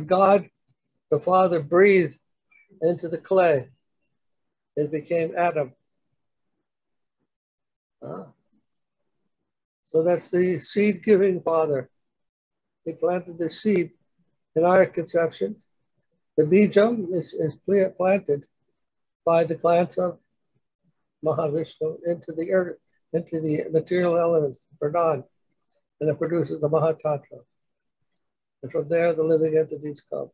God the Father breathed into the clay, it became Adam. So that's the seed-giving Father. He planted the seed in our conception. The bijam is planted by the glance of Mahavishnu into the earth, into the material elements, Pradhan, and it produces the Mahatattva. And from there, the living entities come.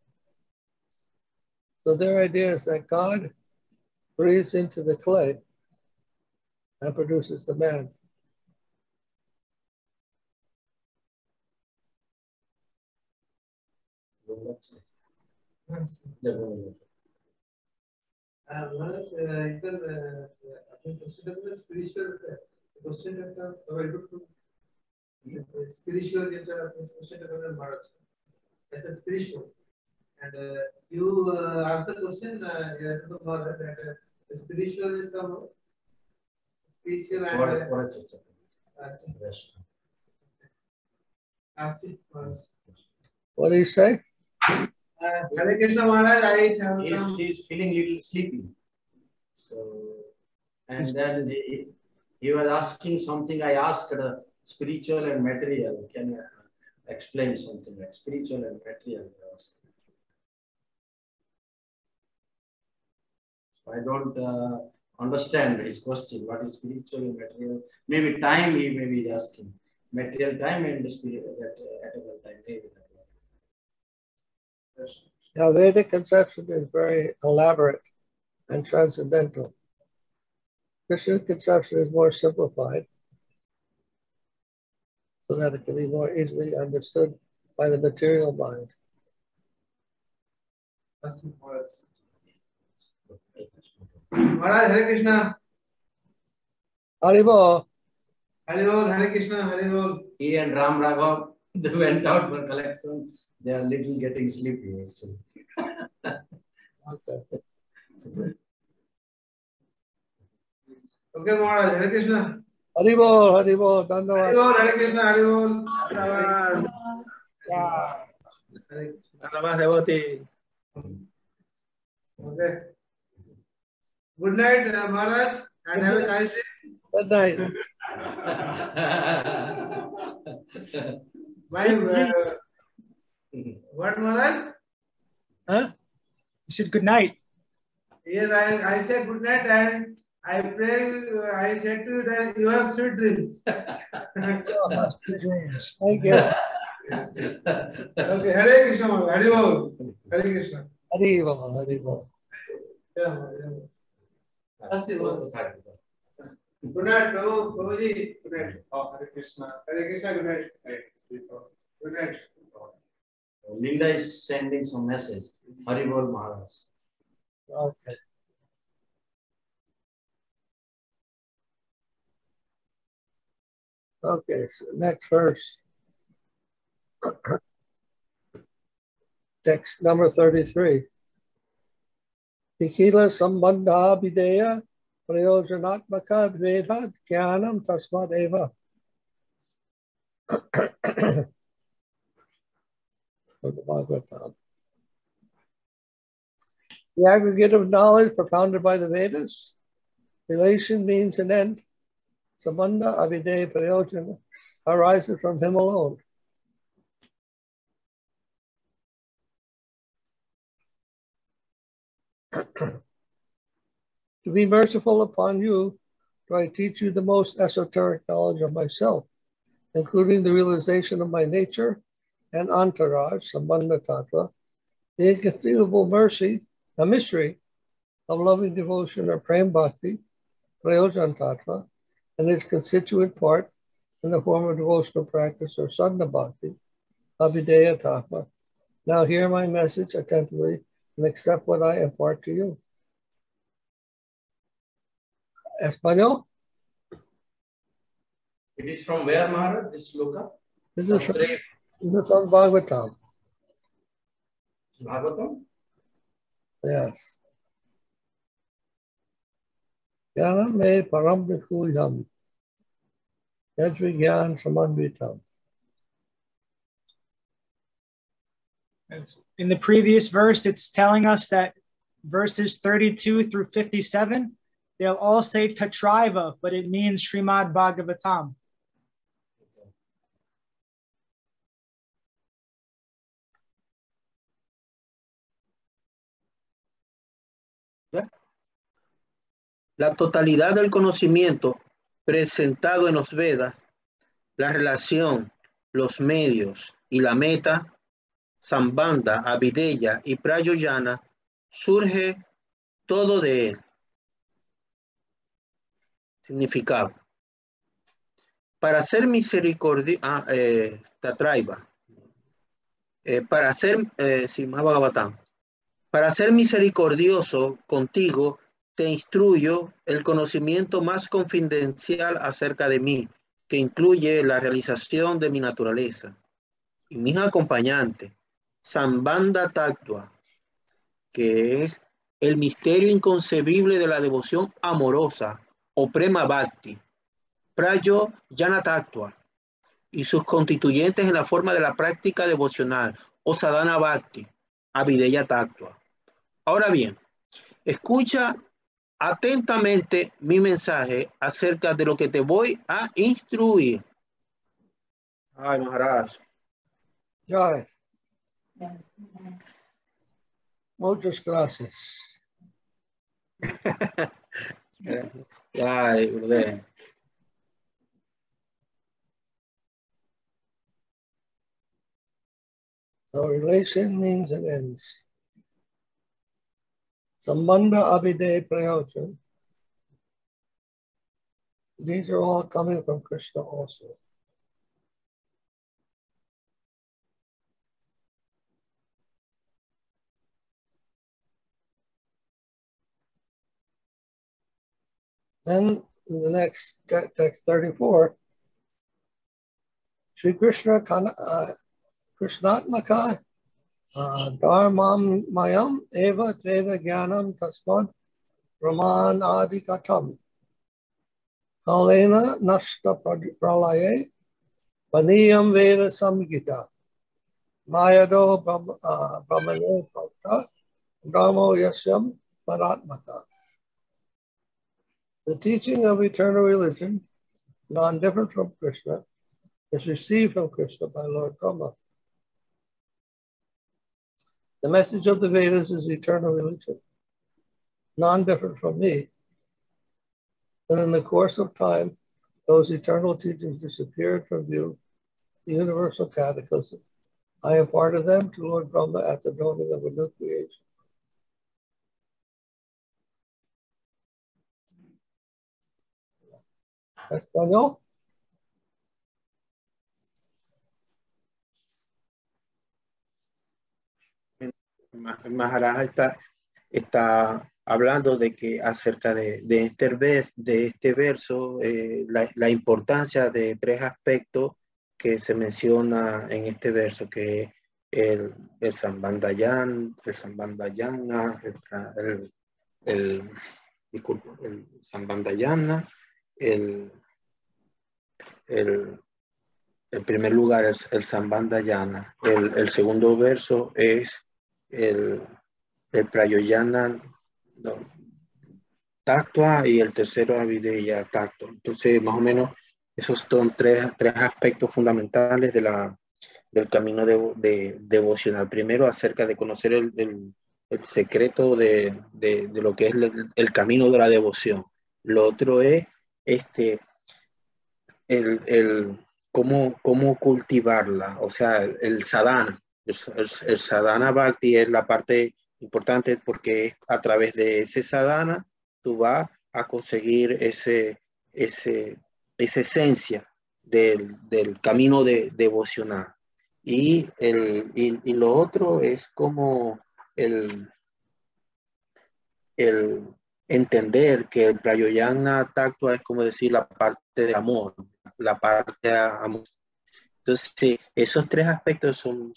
So their idea is that God breathes into the clay and produces the man. Spiritual Maharaja. As a spiritual. And you asked the question to Maharaja that spiritual is some spiritual and what do you say? Hare Krishna Maharaj, He's feeling a little sleepy. So, and then he was asking something. I asked spiritual and material. Can you explain something like spiritual and material? I don't understand his question. What is spiritual and material? Maybe time he may be asking. Material time and the spiritual eternal time. Maybe. Now, Vedic conception is very elaborate and transcendental. Christian conception is more simplified so that it can be more easily understood by the material mind. Maharaj, Hare Krishna. Haribol. Haribol, Hare Krishna, Haribol. He and Ram Raghav, they went out for collection. They are little getting sleepy actually. Okay. Okay, Maharaj, Hare Krishna. Haribol, Haribol, Dandavad. Haribol, Hare Krishna, Haribol. Dandavad, devotee. Okay. Good night, Maharaj, and have a nice day. Good night. What, Maharaj? Huh? You said good night. Yes, I said good night, and I pray. I said to you that you have sweet dreams. Sweet dreams. Thank you. Okay, Hare Krishna, Haribol. Hare Krishna. Haribol, Haribol. Good night, Prabhuji. Good night. Oh, Hare Krishna. Hare Krishna, good night. Good night. Linda is sending some message. Haribol Maharaj. Okay. Okay, so next verse. Text number 33. Nikila sambandha videya prayojanatmaka dvedha jnanam tasmad eva. The aggregate of knowledge propounded by the Vedas, relation means an end. Sambandha avideya prayojana arises from him alone. To be merciful upon you, do I teach you the most esoteric knowledge of myself, including the realization of my nature and entourage, Sambandha Tattva, the inconceivable mercy, a mystery of loving devotion or Prem Bhakti, Prayojan Tattva, and its constituent part in the form of devotional practice or Sadhana Bhakti, Abhideya Tattva. Now hear my message attentively and accept what I impart to you. Español? It is from where, Maharaj, this sloka? This is from Bhagavatam. Bhagavatam? Yes. Jnana me param vikuyam, yajvigyan samanvitam. In the previous verse, it's telling us that verses 32 through 57, they'll all say Tatraiva, but it means Srimad Bhagavatam. La totalidad del conocimiento presentado en los Vedas, la relación, los medios y la meta, Sambandha, Abhideya y Prayoyana, surge todo de él. Significado. Para ser misericordioso, Tatraiva. Para ser misericordioso contigo, te instruyo el conocimiento más confidencial acerca de mí, que incluye la realización de mi naturaleza. Y mis acompañantes, Sambandha Tattva, que es el misterio inconcebible de la devoción amorosa o Prema Bhakti, Prayoyana Tattva, y sus constituyentes en la forma de la práctica devocional o Sadhana Bhakti, Abhideya Tattva. Ahora bien, escucha atentamente mi mensaje acerca de lo que te voy a instruir. Ay, Maharaj. Jai. Muchas gracias. Ay, brother. So relation means it ends. Sambandha, Abhideya, Prayojan. These are all coming from Krishna also. Then in the next text 34, Sri Krishna Krishnatmaka Dharmam Mayam Eva Veda Jnanam Tasmad Brahman Adi Katam Kalena Nashta Pralaye Vaniyam Veda Samgita Mayado Brahmane Prokta Brahmo Yasyam Paratmaka. The teaching of eternal religion, non-different from Krishna, is received from Krishna by Lord Brahma. The message of the Vedas is eternal religion, non-different from me. And in the course of time, those eternal teachings disappeared from view. The universal cataclysm. I imparted them to Lord Brahma at the dawning of a new creation. Español. Maharaja está hablando de que acerca de este verso, la importancia de tres aspectos que se menciona en este verso, que es el Sambandhayana, el Sambandhayana, en primer lugar el Sambandhayana, el segundo verso es el Prayoyana Tattva y el tercero Abhideya Tattva. Entonces, más o menos, esos son tres aspectos fundamentales del camino devocional. Primero, acerca de conocer el secreto de lo que es el camino de la devoción. Lo otro es el cómo cultivarla, o sea, el sadhana. El sadhana bhakti es la parte importante porque a través de ese sadhana tú vas a conseguir esa esencia del camino devocional. Y lo otro es como el entender que el prayoyana tactua es como decir la parte de amor, la parte de amor. Entonces, sí, esos tres aspectos son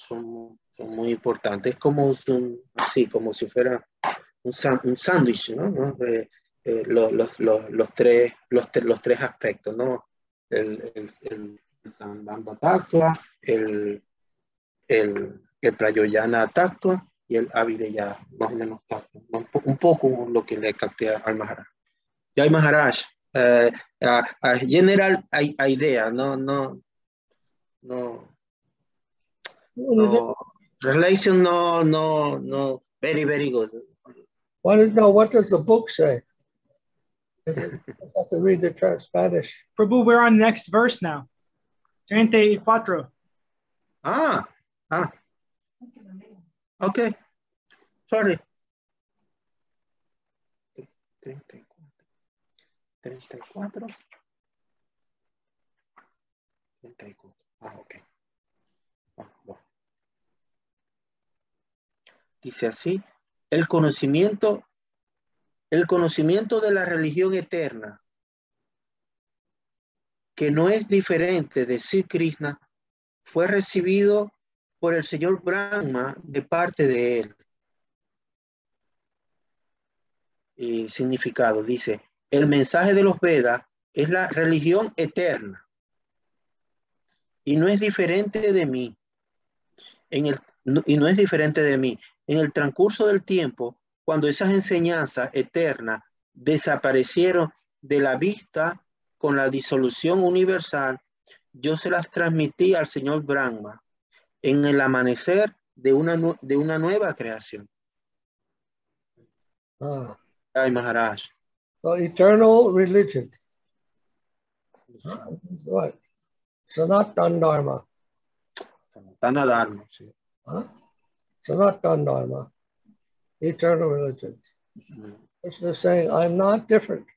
muy importantes. Es como como si fuera un sándwich, ¿no? Los tres aspectos, ¿no? El Sambandha Tattva, el Prayoyana Tattva y el Avideya, más o menos Tattva. Un poco lo que le capté al Maharaja. Jai Maharaj, general idea, no, relation, no, very good. What does the book say? I have to read the Spanish. Prabhu, we're on the next verse now. 34. Okay. Sorry. 34. Ok. Dice así, el conocimiento de la religión eterna, que no es diferente de Sri Krishna, fue recibido por el señor Brahma de parte de él. Y significado, dice, el mensaje de los Vedas es la religión eterna y no es diferente de mí. Y no es diferente de mí. En el transcurso del tiempo, cuando esas enseñanzas eternas desaparecieron de la vista con la disolución universal, yo se las transmití al señor Brahma en el amanecer de una nueva creación. Ay, Maharaj. So eternal religion. What? Sanatan Dharma. Sanatana Dharma. Sí. Sanatan Dharma. Eternal religion. Krishna is saying, I'm not different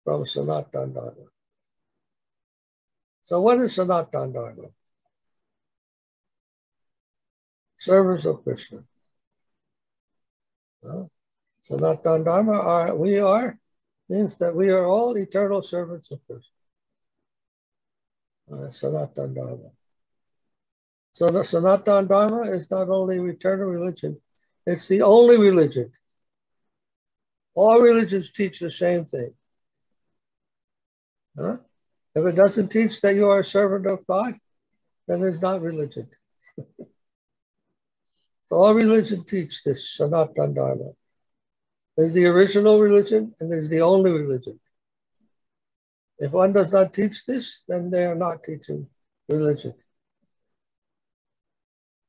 from Sanatan Dharma. So what is Sanatan Dharma? Servers of Krishna. Sanatan Dharma means that we are all eternal servants of Krishna. Sanatan Dharma. So the Sanatan Dharma is not only eternal religion, it's the only religion. All religions teach the same thing. If it doesn't teach that you are a servant of God, then it's not religion. So all religion teach this Sanatan Dharma. There's the original religion and there's the only religion. If one does not teach this, then they are not teaching religion.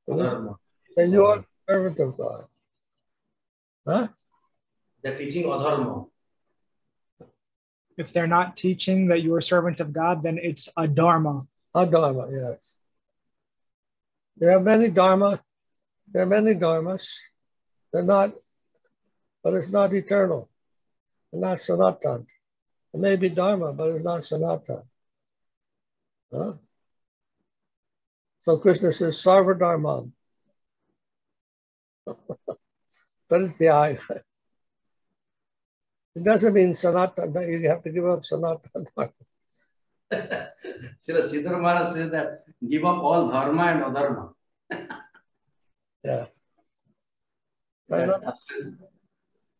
Then you are a servant of God. They're teaching adharma. If they're not teaching that you're a servant of God, then it's a dharma. A dharma, yes. There are many dharmas. They're not, but it's not eternal. They're not sanatan. It may be dharma, but it's not sanatan. So Krishna says, sarva dharma. But it's the eye. It doesn't mean sanatan. You have to give up sanatan dharma. Srila Maharaj says that give up all dharma and adharma. Yeah.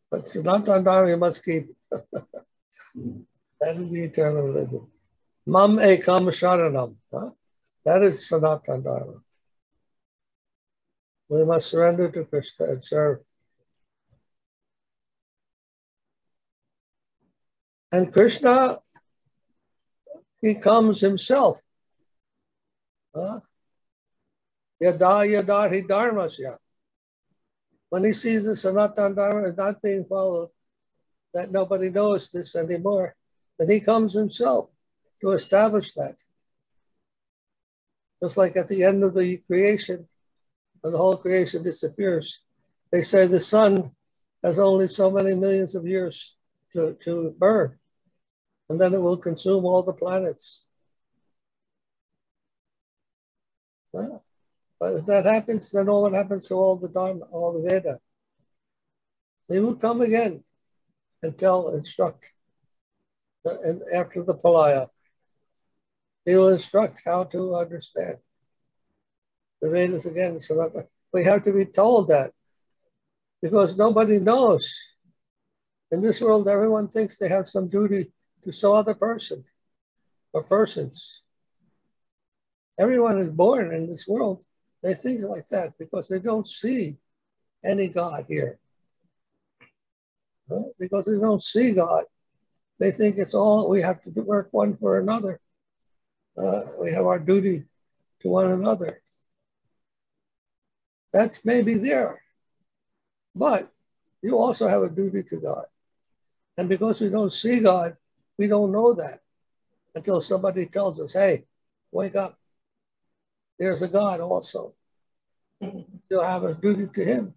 But sanatan dharma you must keep. That is the eternal religion. Mam ekam sharanam. That is sanatan dharma. We must surrender to Krishna and serve. And Krishna, he comes himself. Yada yadari dharmasya. When he sees the Sanatan Dharma is not being followed, that nobody knows this anymore, then he comes himself to establish that. Just like at the end of the creation, when the whole creation disappears, they say the sun has only so many millions of years to burn, and then it will consume all the planets. Yeah. But if that happens, then all that happens to all the Dharma, all the Veda. They will come again and instruct, and after the Palaya, he will instruct how to understand the Vedas again. So we have to be told that, because nobody knows. In this world, everyone thinks they have some duty to some other person or persons. Everyone is born in this world. They think like that because they don't see any God here. Because they don't see God. They think it's all, we have to work one for another. We have our duty to one another. That's maybe there. But you also have a duty to God. And because we don't see God, we don't know that until somebody tells us, hey, wake up. There's a God also. You'll have a duty to him.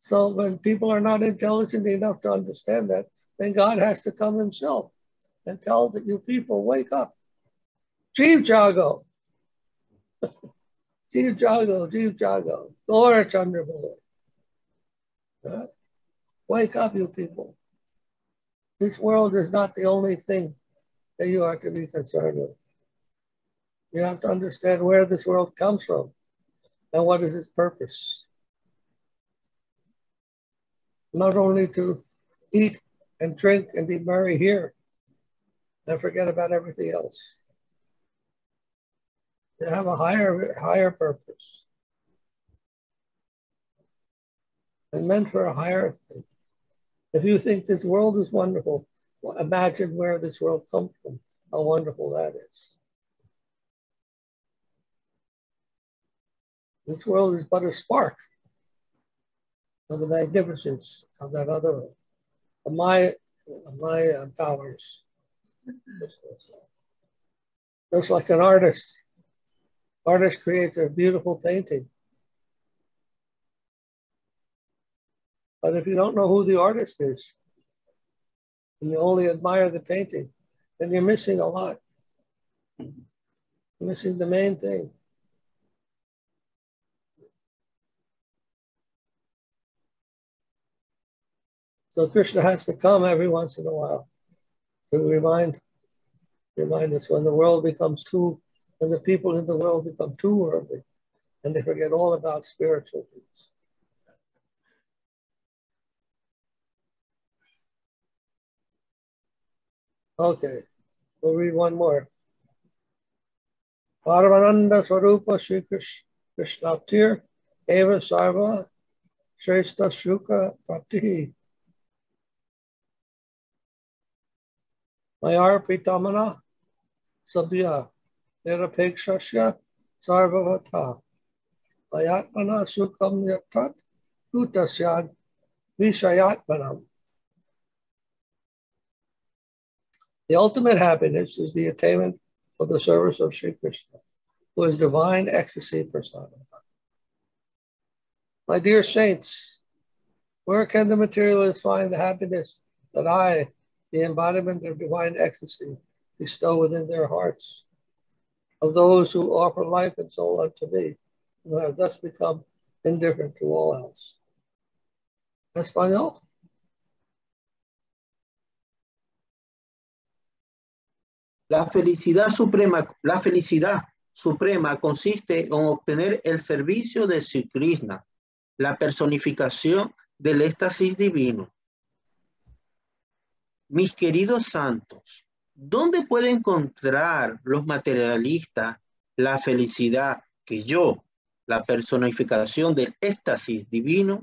So when people are not intelligent enough to understand that, then God has to come himself and tell that you people, wake up. Jeev Jago. Jeev Jago, Jeev Jago. Gora Chandrabala. Wake up, you people. This world is not the only thing that you are to be concerned with. You have to understand where this world comes from and what is its purpose. Not only to eat and drink and be merry here and forget about everything else. You have a higher purpose. And meant for a higher thing. If you think this world is wonderful, well, imagine where this world comes from, how wonderful that is. This world is but a spark of the magnificence of that other world, of my powers. Just like an artist. Artist creates a beautiful painting. But if you don't know who the artist is, and you only admire the painting, then you're missing a lot. You're missing the main thing. So Krishna has to come every once in a while to remind us when the world becomes when the people in the world become too worldly and they forget all about spiritual things. Okay, we'll read one more. Paramananda Swarupa Shri Krishnaptir Eva Sarva Shrestha Shuka Pratihi Mayar Pitamana Sabya Nirapekshasya Sarvavata Ayatmana Sukam Yatat Utasyad Vishayatmanam. The ultimate happiness is the attainment of the service of Sri Krishna, who is divine ecstasy personified. My dear saints, where can the materialists find the happiness that I, the embodiment of divine ecstasy, bestow within their hearts, of those who offer life and soul unto me, who have thus become indifferent to all else? Español? La felicidad suprema consiste en obtener el servicio de Sri Krishna, la personificación del éxtasis divino. Mis queridos santos, ¿dónde pueden encontrar los materialistas la felicidad que yo, la personificación del éxtasis divino,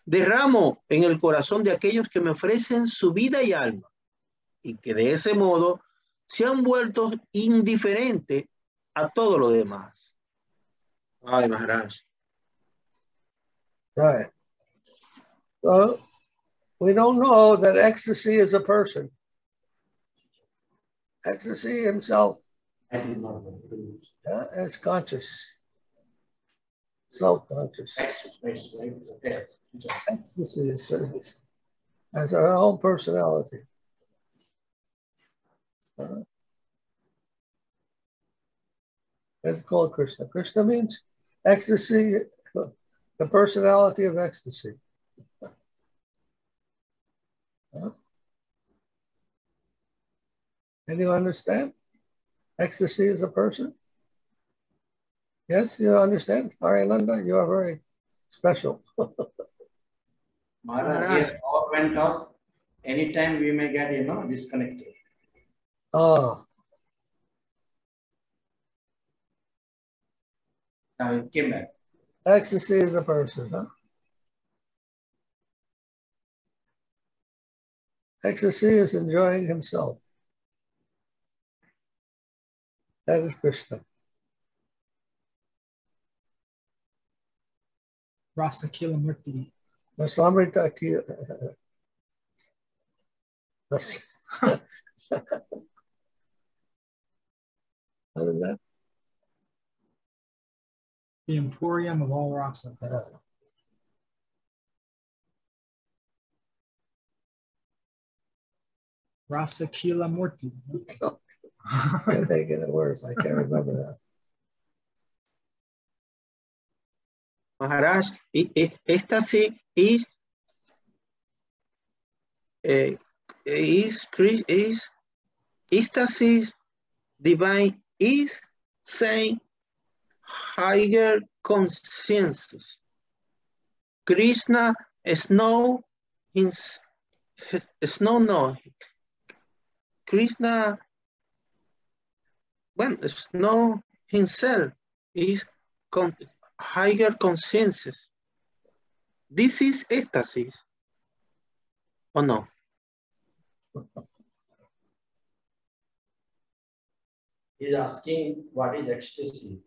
derramo en el corazón de aquellos que me ofrecen su vida y alma, y que de ese modo se han vuelto indiferentes a todo lo demás? Ay, Maharaj. Right. So we don't know that ecstasy is a person. Ecstasy himself As conscious, self-conscious. Ecstasy is service as our own personality. It's called Krishna. Krishna means ecstasy, the personality of ecstasy. Can you understand? Ecstasy is a person? Yes, you understand? Ariananda, you are very special. Maharaja, here all went off. Anytime we may get, disconnected. Oh. Now it came back. Ecstasy is a person, huh? Ecstasy is enjoying himself. That is Krishna. Rasa Kila Murti. Masamrita Kila. What is that? The emporium of all rasa. Rasa Kila Murti. You're making it worse. I can't remember that. Maharaj, ecstasy is ecstasy divine is saying higher consciousness. Krishna is no Krishna is no himself is higher consciousness. This is ecstasy, or no? He's asking what is ecstasy.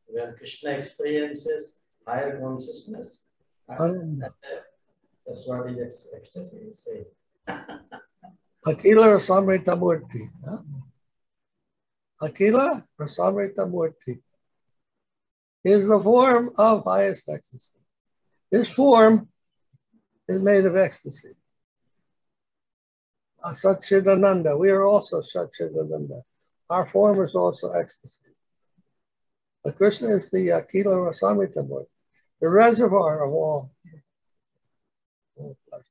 When Krishna experiences higher consciousness, that's what is ecstasy is saying. Akila Rasamrita Murti. Akila Rasamrita Murti is the form of highest ecstasy. His form is made of ecstasy. Sat-cit-ananda. We are also sat-cit-ananda. Our form is also ecstasy. But Krishna is the Akila Rasamrita Murti, the reservoir of all pleasures.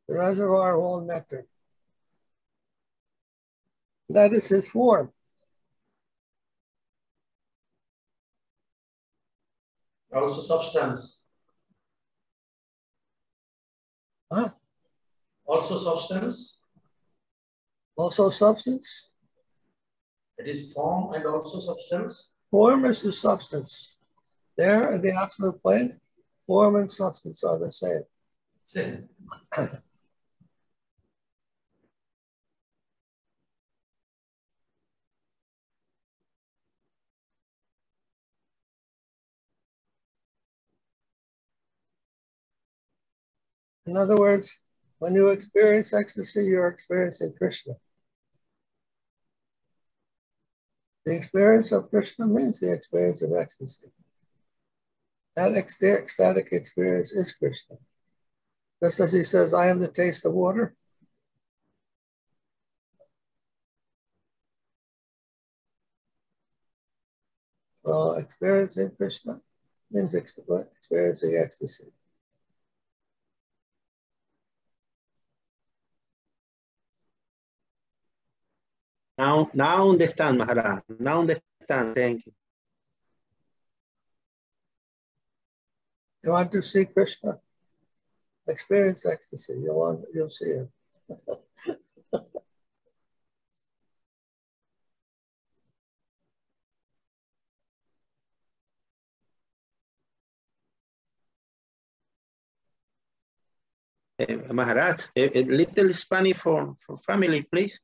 The reservoir of all nectar. That is his form. Also substance. Huh? Also substance. Also substance. It is form and also substance. Form is the substance. There in the absolute plane, form and substance are the same. Same. In other words, when you experience ecstasy, you're experiencing Krishna. The experience of Krishna means the experience of ecstasy. That ecstatic experience is Krishna. Just as he says, I am the taste of water. So experiencing Krishna means experiencing ecstasy. Now understand, Maharaj. Now understand. Thank you. You want to see Krishna? Experience ecstasy. You'll see him. Maharaj, a little Spanish for family, please.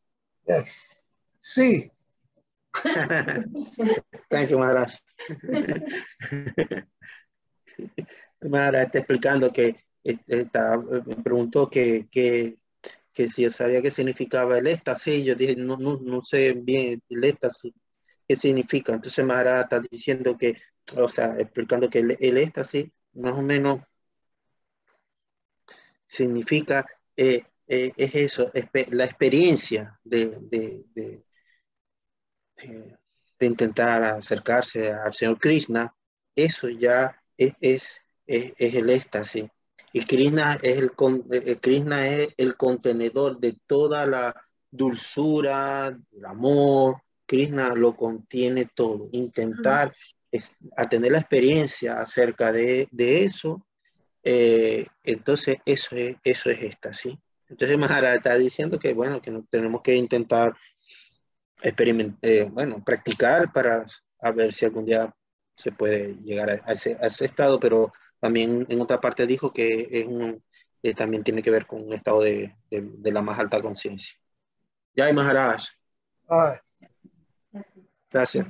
Yes. Sí. Thank you, Maharaj. Maharaj está explicando que me preguntó que que si sabía qué significaba el éxtasis. Yo dije, no sé bien el éxtasis, qué significa. Entonces Maharaja está diciendo que, o sea, explicando que el éxtasis más o menos significa, es eso, la experiencia de intentar acercarse al Señor Krishna. Eso ya es el éxtasis. Y Krishna es el contenedor de toda la dulzura, el amor. Krishna lo contiene todo. Intentar a tener la experiencia acerca de eso, entonces eso es éxtasis. Entonces Maharaja está diciendo que bueno, que no tenemos que intentar practicar para a ver si algún día se puede llegar a ese estado, pero también en otra parte dijo que es también tiene que ver con un estado de la más alta conciencia. Jai Maharaj. Gracias.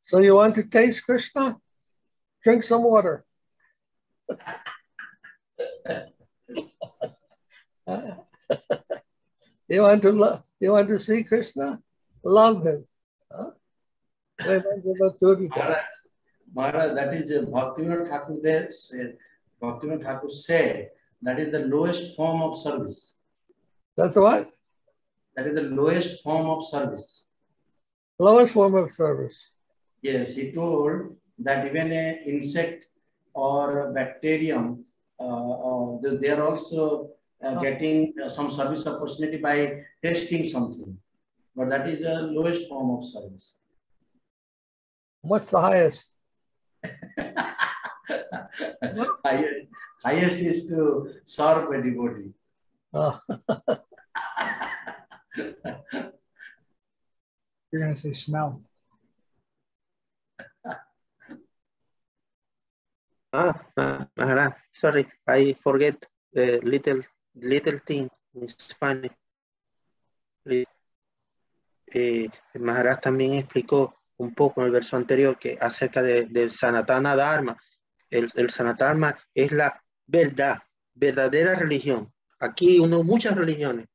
So you want to taste Krishna? Drink some water. You want to see Krishna? Love him. Maharaj, that is Bhaktivinoda Thakur said. Bhaktivinoda Thakur said that is the lowest form of service. That's what? That is the lowest form of service. Lowest form of service. Yes, he told that even an insect or a bacterium, they are also getting some service opportunity by tasting something. But that is the lowest form of service. What's the highest? Highest is to serve a devotee. You're going to say smell. Maharaj, sorry, I forget the little thing in Spanish. Maharaj también explicó un poco en el verso anterior que acerca del Sanatana Dharma. El Sanatana es la verdadera religión. Aquí muchas religiones,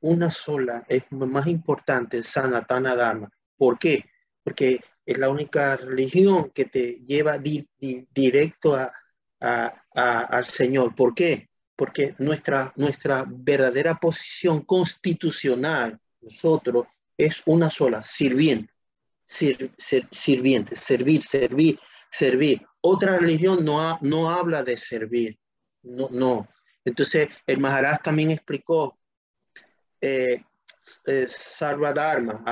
una sola es más importante, Sanatana Dharma. ¿Por qué? Porque es la única religión que te lleva directo al Señor. ¿Por qué? Porque nuestra verdadera posición constitucional, nosotros, es una sola, sirviente. Sirviente, servir. Otra religión no habla de servir. No. Entonces, el Maharaj también explicó Sarvadharma.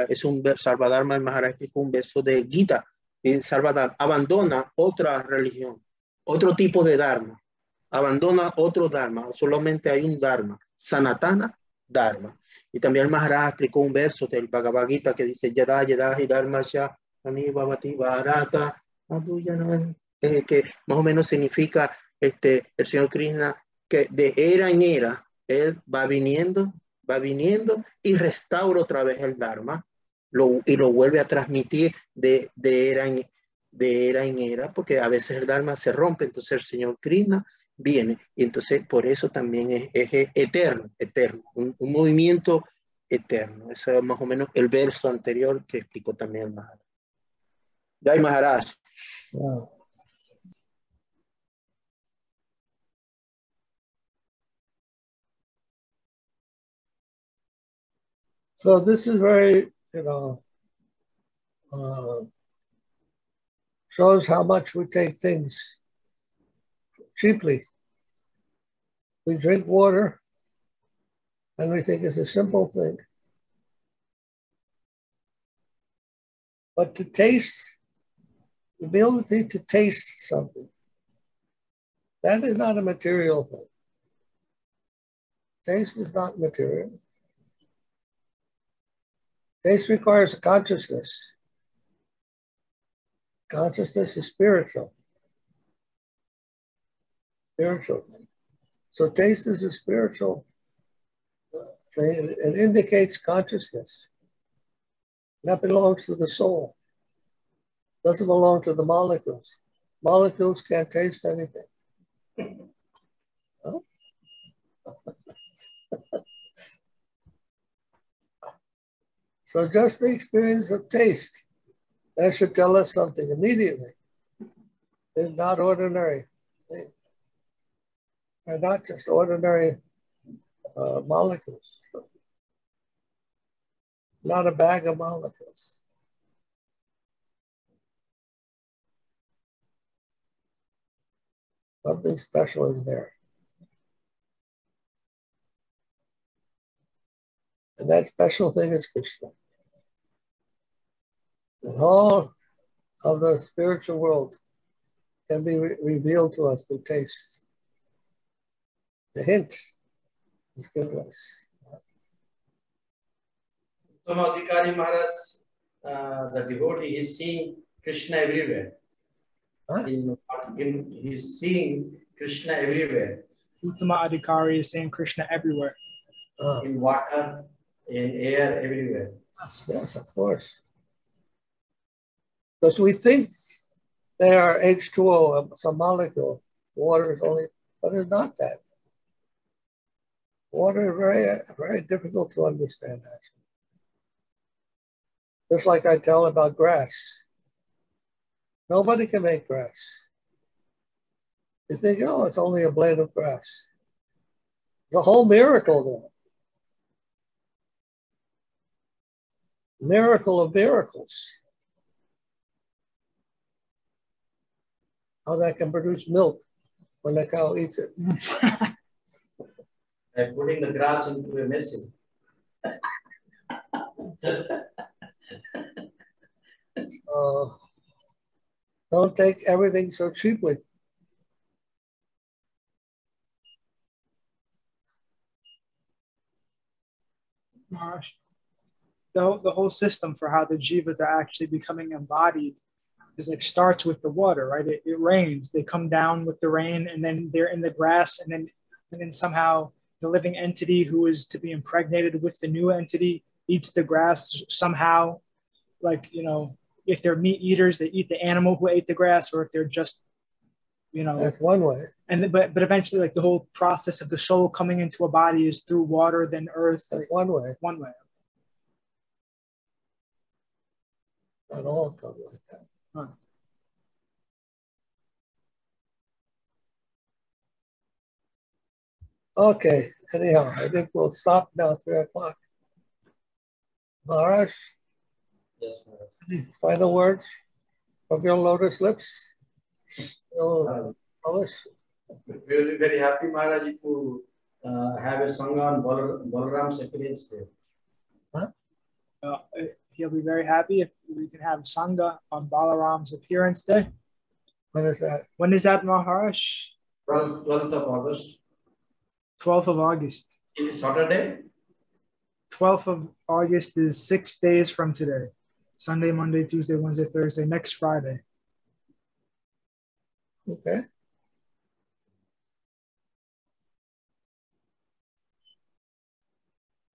Es un verso, Sarvadharma, el Maharaj explicó un verso de Gita. Sarvadharma abandona otra religión, otro tipo de Dharma. Abandona otro Dharma. Solamente hay un Dharma, Sanatana Dharma. Y también el Maharaj explicó un verso del Bhagavad Gita que dice Yada Yada Dharma Sha Ani Bhavati Bharata, que más o menos significa el Señor Krishna, que de era en era él va viniendo y restaura otra vez el Dharma y lo vuelve a transmitir de era en era, porque a veces el Dharma se rompe. Entonces el Señor Krishna viene, y entonces por eso también es eterno, un movimiento eterno. Eso es más o menos el verso anterior que explicó también el Maharaj. Jai Maharaj. Wow. So this is very, shows how much we take things cheaply. We drink water and we think it's a simple thing. But to taste, the ability to taste something, that is not a material thing. Taste is not material. Taste requires consciousness. Consciousness is spiritual. Spiritual thing. So taste is a spiritual thing. It indicates consciousness. That belongs to the soul. Doesn't belong to the molecules. Molecules can't taste anything. So just the experience of taste, that should tell us something immediately. It's not ordinary. They're not just ordinary molecules. Not a bag of molecules. Something special is there. And that special thing is Krishna. The whole of the spiritual world can be revealed to us through taste. The hint is given us. Adhikari Maharaj, the devotee, is seeing Krishna everywhere. Huh? He's seeing Krishna everywhere. Uttama Adhikari is saying Krishna everywhere. In water, in air, everywhere. Yes, of course. Because we think they are H2O, some molecule. Water is only, but it's not that. Water is very, very difficult to understand, actually. Just like I tell about grass. Nobody can make grass. You think, oh, it's only a blade of grass. It's a whole miracle there. Miracle of miracles. How that can produce milk when the cow eats it. They're putting the grass into a message. Don't take everything so cheaply. The whole system for how the jivas are actually becoming embodied is like starts with the water, right? It rains, they come down with the rain, and then they're in the grass, and then somehow the living entity who is to be impregnated with the new entity eats the grass somehow. Like, you know, if they're meat eaters, they eat the animal who ate the grass, or if they're just, you know, that's one way. And but eventually, like the whole process of the soul coming into a body is through water, then earth. That's one way. One way. Not all come like that. Huh. Okay. Anyhow, I think we'll stop now. 3 o'clock. Maharaj. Yes, Maharaj. Any final words from your lotus lips? We'll be very happy, Maharaj, if you have a sangha on Balaram's appearance day. Huh? He'll be very happy if we can have sangha on Balaram's appearance day. When is that? When is that, Maharaj? 12th of August. 12th of August. Saturday? 12th of August is 6 days from today. Sunday, Monday, Tuesday, Wednesday, Thursday, next Friday. Okay.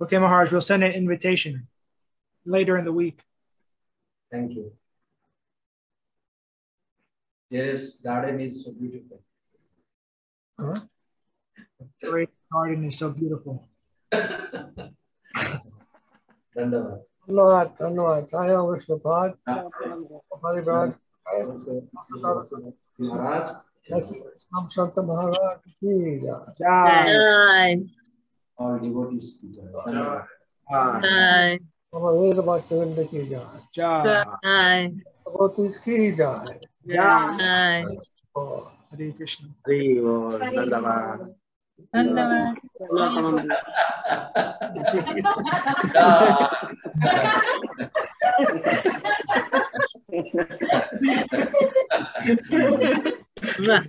Okay, Maharaj, we'll send an invitation later in the week. Thank you. This garden is so beautiful. Huh? The great garden is so beautiful. Dandavad. Dhanyavad. Jaya Vishnupad. Maharaj. Maharaj. Nam Santa Maharaj ki jai. Jai. All devotees ki jai. Jai. Amar Bhaktivinoda ki jai. Jai. Devotees ki jai. Jai. Oh. Hare Krishna. Hare Bol, Dandavad. Dandavad. Mwah.